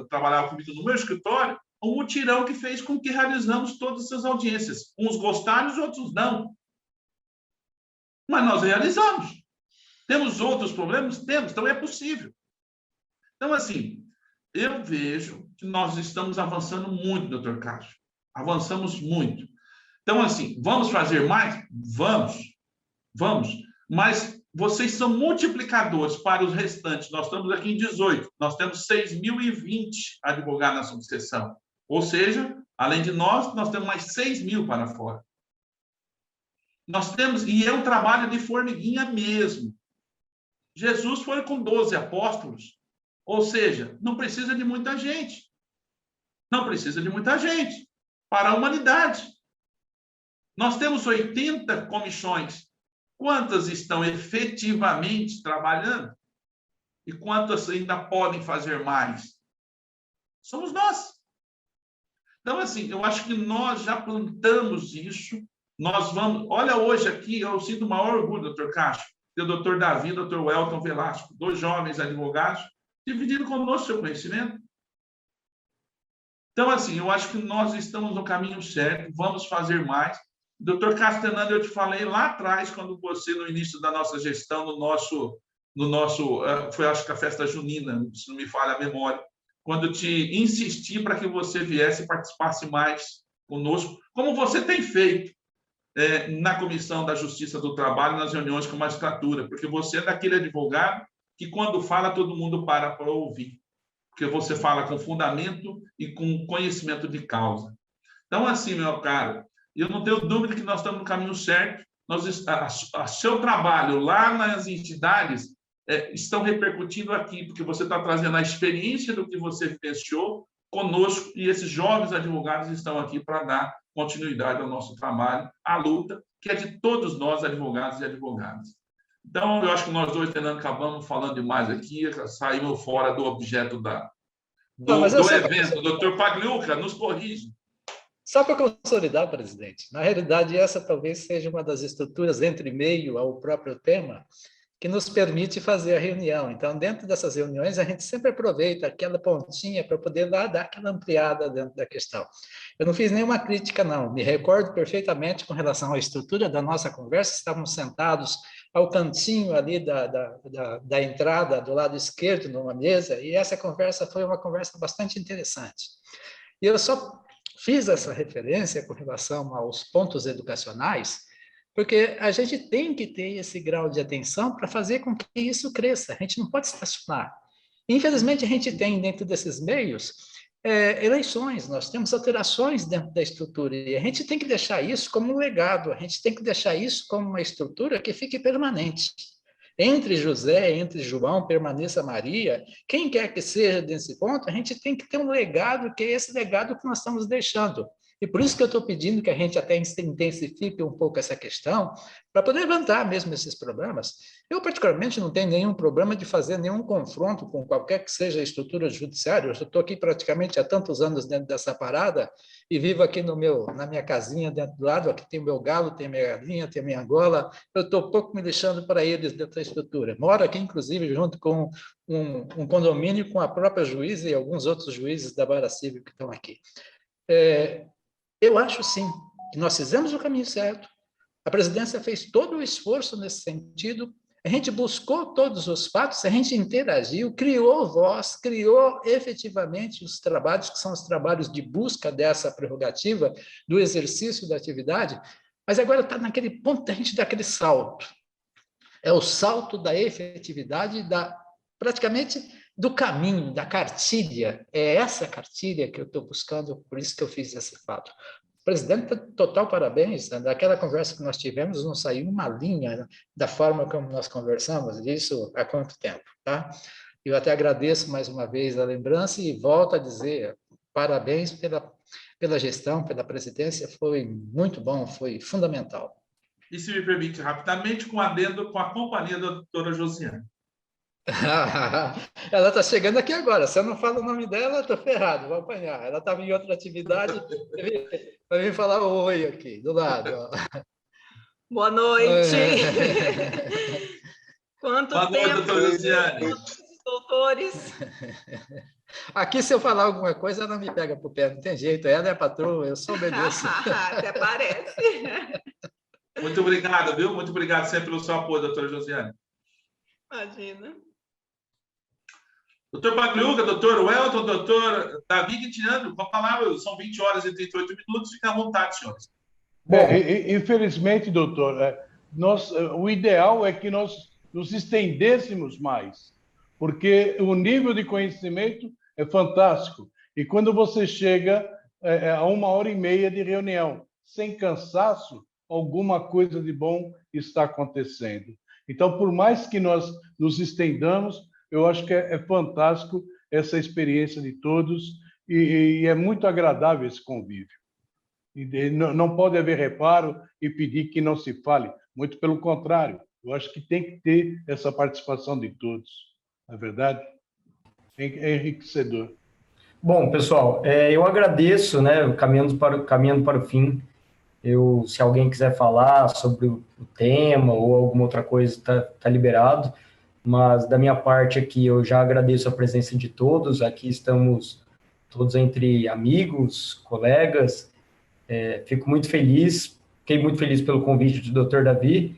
trabalhavam comigo no meu escritório, um mutirão que fez com que realizamos todas essas audiências. Uns gostaram, os outros não. Mas nós realizamos. Temos outros problemas? Temos, então é possível. Então, assim, eu vejo que nós estamos avançando muito, doutor Cássio. Avançamos muito. Então, assim, vamos fazer mais? Vamos. Mas vocês são multiplicadores para os restantes. Nós estamos aqui em 18. Nós temos 6.020 advogados na subseção. Ou seja, além de nós temos mais 6.000 para fora. Nós temos, e é um trabalho de formiguinha mesmo. Jesus foi com 12 apóstolos. Ou seja, não precisa de muita gente. Não precisa de muita gente para a humanidade. Nós temos 80 comissões. Quantas estão efetivamente trabalhando? E quantas ainda podem fazer mais? Somos nós. Então, assim, eu acho que nós já plantamos isso. Nós vamos... Olha, hoje aqui, eu sinto o maior orgulho, doutor Castro, do doutor Davi e do doutor Welton Velasco, 2 jovens advogados, dividindo conosco seu conhecimento. Então, assim, eu acho que nós estamos no caminho certo, vamos fazer mais. Doutor Castanando, eu te falei lá atrás, quando você, no início da nossa gestão, no nosso foi, acho que a festa junina, se não me falha a memória, quando eu te insisti para que você viesse e participasse mais conosco, como você tem feito na Comissão da Justiça do Trabalho, nas reuniões com a magistratura, porque você é daquele advogado que, quando fala, todo mundo para ouvir, porque você fala com fundamento e com conhecimento de causa. Então, assim, meu caro, eu não tenho dúvida que nós estamos no caminho certo. Seu trabalho lá nas entidades estão repercutindo aqui, porque você está trazendo a experiência do que você vivenciou conosco, e esses jovens advogados estão aqui para dar continuidade ao nosso trabalho, à luta, que é de todos nós, advogados e advogadas. Então, eu acho que nós dois, Fernando, acabamos falando demais aqui, saímos fora do objeto do evento. Doutor Pagliuca, nos corrige. Só para consolidar, presidente, na realidade, essa talvez seja uma das estruturas entre meio ao próprio tema que nos permite fazer a reunião. Então, dentro dessas reuniões, a gente sempre aproveita aquela pontinha para poder lá dar aquela ampliada dentro da questão. Eu não fiz nenhuma crítica, não. Me recordo perfeitamente com relação à estrutura da nossa conversa. Estávamos sentados ao cantinho ali da entrada, do lado esquerdo, numa mesa, e essa conversa foi uma conversa bastante interessante. E eu só fiz essa referência com relação aos pontos educacionais, porque a gente tem que ter esse grau de atenção para fazer com que isso cresça. A gente não pode estacionar. Infelizmente, a gente tem dentro desses meios eleições, nós temos alterações dentro da estrutura, e a gente tem que deixar isso como um legado, a gente tem que deixar isso como uma estrutura que fique permanente. Entre José, entre João, permaneça Maria, quem quer que seja nesse ponto, a gente tem que ter um legado, que é esse legado que nós estamos deixando. E por isso que eu estou pedindo que a gente até intensifique um pouco essa questão, para poder levantar mesmo esses problemas. Eu, particularmente, não tenho nenhum problema de fazer nenhum confronto com qualquer que seja a estrutura judiciária. Eu estou aqui praticamente há tantos anos dentro dessa parada e vivo aqui na minha casinha dentro do lado. Aqui tem o meu galo, tem a minha galinha, tem a minha angola. Eu estou pouco me lixando para eles dentro da estrutura. Moro aqui, inclusive, junto com um condomínio com a própria juíza e alguns outros juízes da Vara Civil que estão aqui. Eu acho, sim, que nós fizemos o caminho certo, a presidência fez todo o esforço nesse sentido, a gente buscou todos os fatos, a gente interagiu, criou voz, criou efetivamente os trabalhos, que são os trabalhos de busca dessa prerrogativa, do exercício da atividade, mas agora está naquele ponto da gente dar aquele salto. É o salto da efetividade, praticamente do caminho, da cartilha. É essa cartilha que eu estou buscando, por isso que eu fiz esse fato. Presidente, total parabéns. Daquela conversa que nós tivemos, não saiu uma linha da forma como nós conversamos, isso há quanto tempo, tá? Eu até agradeço mais uma vez a lembrança e volto a dizer parabéns pela gestão, pela presidência, foi muito bom, foi fundamental. E se me permite, rapidamente, com adendo com a companhia da doutora Josiane. Ela está chegando aqui agora. Se eu não falo o nome dela, estou ferrado, vou apanhar. Ela estava em outra atividade, vai vir falar oi aqui, do lado. Boa noite. Quanto Boa tempo, noite, doutora Luciane. doutores. Aqui, se eu falar alguma coisa, ela me pega para o pé, não tem jeito. Ela é a patroa, eu sou obedeço. Até parece. Muito obrigado, viu? Muito obrigado sempre pelo seu apoio, doutora Josiane. Imagina. Doutor Pagliuca, doutor Welton, doutor Davi Quintiliano, com a palavra, são 20 horas e 38 minutos, fiquem à vontade, senhores. Infelizmente, doutor, o ideal é que nós nos estendêssemos mais, porque o nível de conhecimento é fantástico. E quando você chega a 1h30 de reunião, sem cansaço, alguma coisa de bom está acontecendo. Então, por mais que nós nos estendamos, Eu acho que é fantástico essa experiência de todos e é muito agradável esse convívio. E não pode haver reparo e pedir que não se fale, muito pelo contrário. Eu acho que tem que ter essa participação de todos, não é verdade? É enriquecedor. Bom, pessoal, eu agradeço, né, caminhando para o fim. Se alguém quiser falar sobre o tema ou alguma outra coisa, tá liberado. Mas, da minha parte aqui, eu já agradeço a presença de todos. Aqui estamos todos entre amigos, colegas. Fico muito feliz, fiquei muito feliz pelo convite do Dr. Davi.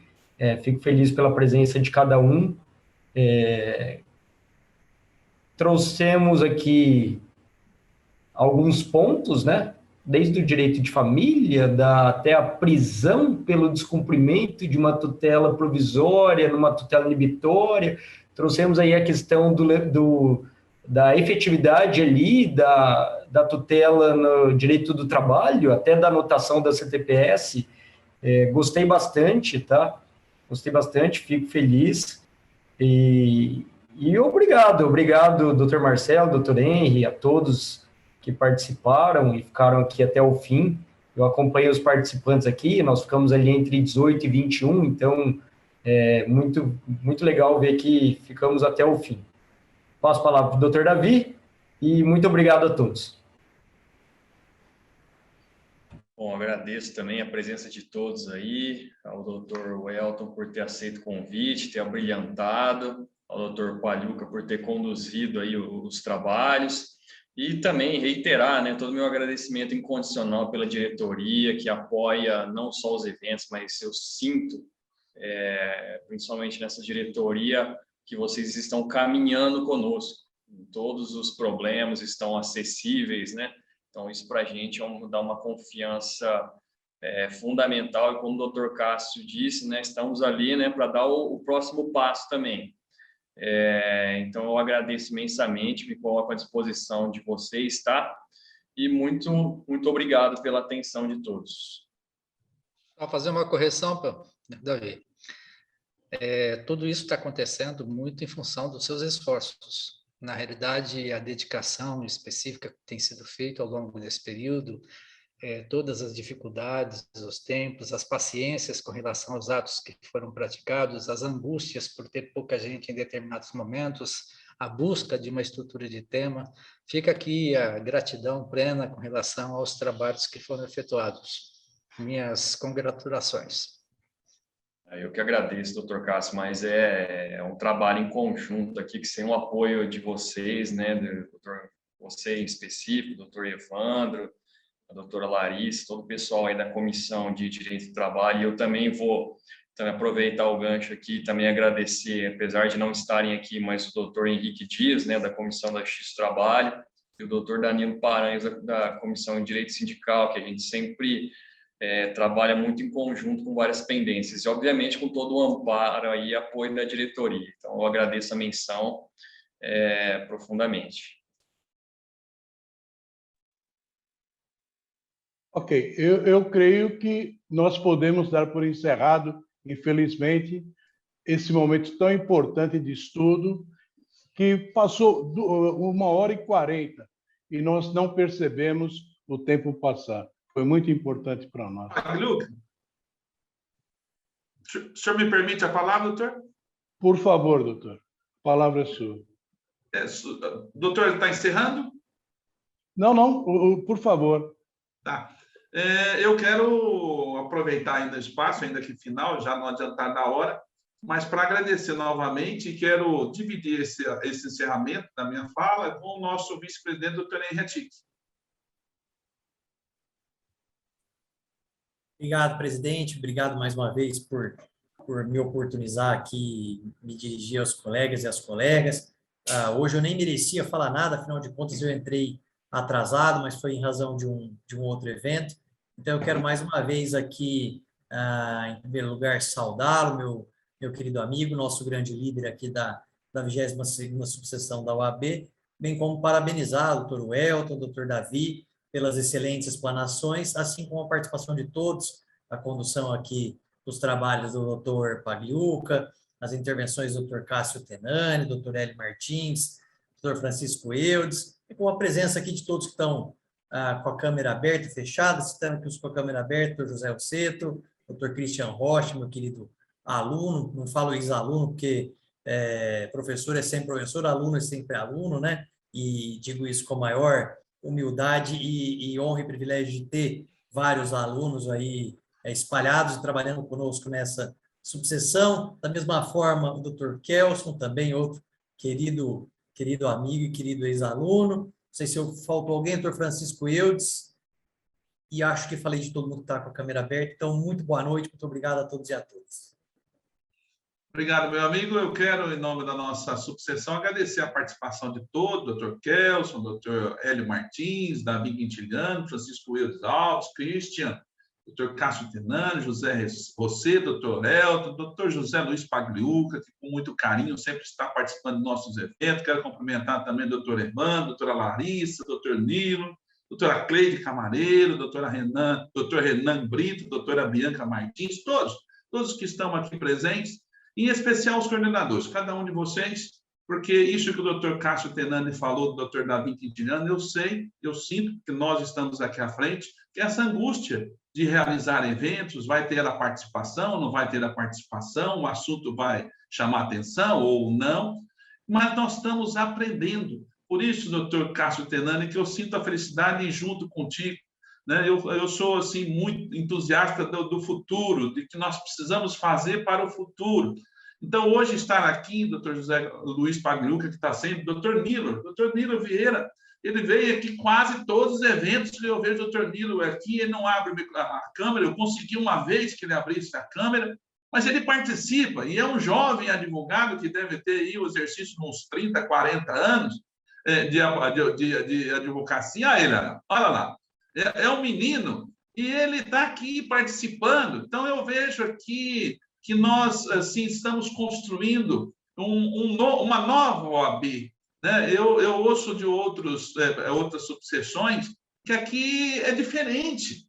Fico feliz pela presença de cada um. Trouxemos aqui alguns pontos, né? Desde o direito de família, até a prisão pelo descumprimento de uma tutela provisória, numa tutela inibitória. Trouxemos aí a questão da efetividade ali, da tutela no direito do trabalho, até da anotação da CTPS. Gostei bastante, tá? Gostei bastante, fico feliz. E obrigado, Dr. Marcelo, Dr. Henry, a todos que participaram e ficaram aqui até o fim. Eu acompanhei os participantes aqui, nós ficamos ali entre 18 e 21, então é muito legal ver que ficamos até o fim. Passo a palavra para o Dr. Davi e muito obrigado a todos. Bom, agradeço também a presença de todos aí, ao Dr. Welton por ter aceito o convite, ter abrilhantado, ao Dr. Pagliuca por ter conduzido aí os trabalhos. E também reiterar, né, todo o meu agradecimento incondicional pela diretoria, que apoia não só os eventos, mas eu sinto, principalmente nessa diretoria, que vocês estão caminhando conosco. Todos os problemas estão acessíveis, né? Então, isso para a gente dá uma confiança fundamental. E como o Dr. Cássio disse, né, estamos ali, né, para dar o próximo passo também. Então, eu agradeço imensamente, me coloco à disposição de vocês, tá? E muito obrigado pela atenção de todos. Vou fazer uma correção, Davi. Tudo isso está acontecendo muito em função dos seus esforços. Na realidade, a dedicação específica que tem sido feita ao longo desse período, todas as dificuldades, os tempos, as paciências com relação aos atos que foram praticados, as angústias por ter pouca gente em determinados momentos, a busca de uma estrutura de tema. Fica aqui a gratidão plena com relação aos trabalhos que foram efetuados. Minhas congratulações. Eu que agradeço, Dr. Cássio, mas é um trabalho em conjunto aqui, que sem o apoio de vocês, né, você em específico, Dr. Evandro, a doutora Larissa, todo o pessoal aí da Comissão de Direito do Trabalho. E eu também vou aproveitar o gancho aqui e também agradecer, apesar de não estarem aqui, mas o doutor Henrique Dias, né, da Comissão da Justiça do Trabalho, e o doutor Danilo Paranhos, da Comissão de Direito Sindical, que a gente sempre trabalha muito em conjunto com várias pendências, e obviamente com todo o amparo e apoio da diretoria. Então, eu agradeço a menção profundamente. Ok, eu creio que nós podemos dar por encerrado, infelizmente, esse momento tão importante de estudo, que passou 1h40 e nós não percebemos o tempo passar. Foi muito importante para nós. Pagliuca, o senhor me permite a palavra, doutor? Por favor, doutor. A palavra é sua. Doutor, está encerrando? Não, por favor. Tá. Eu quero aproveitar ainda o espaço, ainda que final, já não adiantar da hora, mas para agradecer novamente, quero dividir esse encerramento da minha fala com o nosso vice-presidente, doutor Henrique. Obrigado, presidente. Obrigado mais uma vez por me oportunizar aqui, me dirigir aos colegas e às colegas. Hoje eu nem merecia falar nada, afinal de contas eu entrei atrasado, mas foi em razão de um outro evento. Então eu quero mais uma vez aqui, em primeiro lugar, saudá-lo, meu querido amigo, nosso grande líder aqui da 22ª subseção da OAB, bem como parabenizar o doutor Welton, o doutor Davi, pelas excelentes explanações, assim como a participação de todos, a condução aqui dos trabalhos do doutor Pagliuca, as intervenções do Dr. Cássio Tenani, Dr. Hélio Martins, Dr. Francisco Eudes, e com a presença aqui de todos que estão com a câmera aberta e fechada, citando aqui os com a câmera aberta, Dr. José Oceto, Dr. Christian Rocha, meu querido aluno, não falo ex-aluno, porque professor é sempre professor, aluno é sempre aluno, né? E digo isso com a maior humildade e honra e privilégio de ter vários alunos aí espalhados e trabalhando conosco nessa subseção. Da mesma forma, o Dr. Kelson, também outro querido amigo e querido ex-aluno. Não sei se faltou alguém, Dr. Francisco Eudes. E acho que falei de todo mundo que está com a câmera aberta. Então, muito boa noite, muito obrigado a todos e a todas. Obrigado, meu amigo. Eu quero, em nome da nossa subseção, agradecer a participação de todos, Dr. Kelson, Dr. Hélio Martins, Davi Quintiliano, Francisco Eudes Alves, Christian, Dr. Cássio Tenani, José Rosset, Dr. Elton, Dr. José Luiz Pagliuca, que com muito carinho sempre está participando dos nossos eventos. Quero cumprimentar também o Dr. Hermano, doutora Larissa, Dr. Nilo, doutora Cleide Camareiro, doutor Renan Brito, doutora Bianca Martins, todos que estão aqui presentes, em especial os coordenadores, cada um de vocês, porque isso que o doutor Cássio Tenani falou, do doutor Davi Quintiliano, eu sei, eu sinto que nós estamos aqui à frente, que essa angústia de realizar eventos, vai ter a participação, não vai ter a participação, o assunto vai chamar atenção ou não, mas nós estamos aprendendo. Por isso, doutor Cássio Tenani, que eu sinto a felicidade junto contigo, né? Eu sou assim, muito entusiasta do futuro, de que nós precisamos fazer para o futuro. Então, hoje estar aqui, doutor José Luiz Pagliuca, que está sempre, doutor Nilo Vieira, ele veio aqui quase todos os eventos que eu vejo o doutor Nilo aqui, ele não abre a câmera, eu consegui uma vez que ele abrisse a câmera, mas ele participa, e é um jovem advogado que deve ter aí o exercício de uns 30, 40 anos de advocacia. Olha lá, é um menino, e ele está aqui participando. Então, eu vejo aqui que nós assim, estamos construindo uma nova OAB. Né? Eu ouço de outras subseções que aqui é diferente,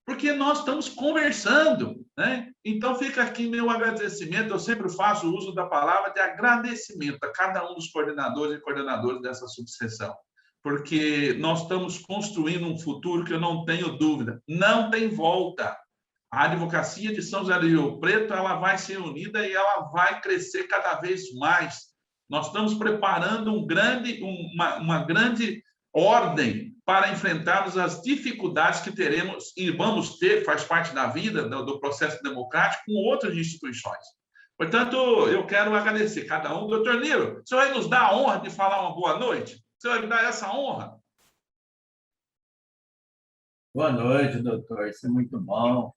porque nós estamos conversando. Né? Então, fica aqui meu agradecimento. Eu sempre faço uso da palavra de agradecimento a cada um dos coordenadores e coordenadoras dessa subseção, porque nós estamos construindo um futuro que eu não tenho dúvida, não tem volta. A advocacia de São José do Rio Preto, ela vai ser unida e ela vai crescer cada vez mais. Nós estamos preparando uma grande ordem para enfrentarmos as dificuldades que teremos e vamos ter, faz parte da vida, do processo democrático, com outras instituições. Portanto, eu quero agradecer cada um. Doutor Nilo, o senhor vai nos dar a honra de falar uma boa noite? O senhor vai me dar essa honra? Boa noite, doutor. Isso é muito bom.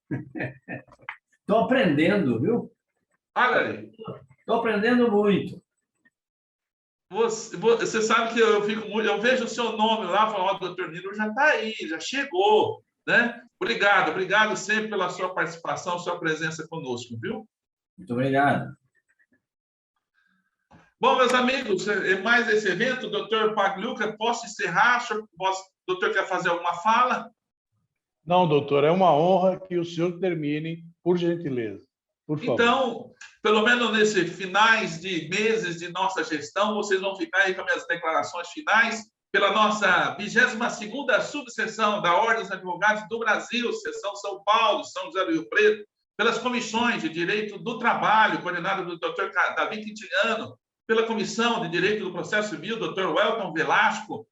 Estou aprendendo, viu? Olha aí. Estou aprendendo muito. Você sabe que eu vejo o seu nome lá, falo, ó, doutor Nilo já está aí, já chegou, né? Obrigado sempre pela sua participação, sua presença conosco, viu? Muito obrigado. Bom, meus amigos, mais esse evento, doutor Pagliuca, posso encerrar? O doutor quer fazer alguma fala? Não, doutor, é uma honra que o senhor termine, por gentileza. Por favor. Então, pelo menos nesses finais de meses de nossa gestão, vocês vão ficar aí com as minhas declarações finais pela nossa 22ª subseção da Ordem dos Advogados do Brasil, seção São Paulo, São José do Rio Preto, pelas comissões de Direito do Trabalho, coordenada do Dr. Davi Quintiliano, pela Comissão de Direito do Processo Civil, Dr. Welton Velasco.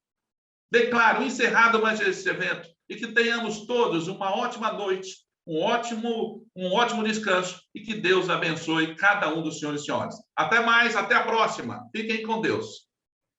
Declaro encerrado mais esse evento e que tenhamos todos uma ótima noite, um ótimo descanso e que Deus abençoe cada um dos senhores e senhoras. Até mais, até a próxima. Fiquem com Deus.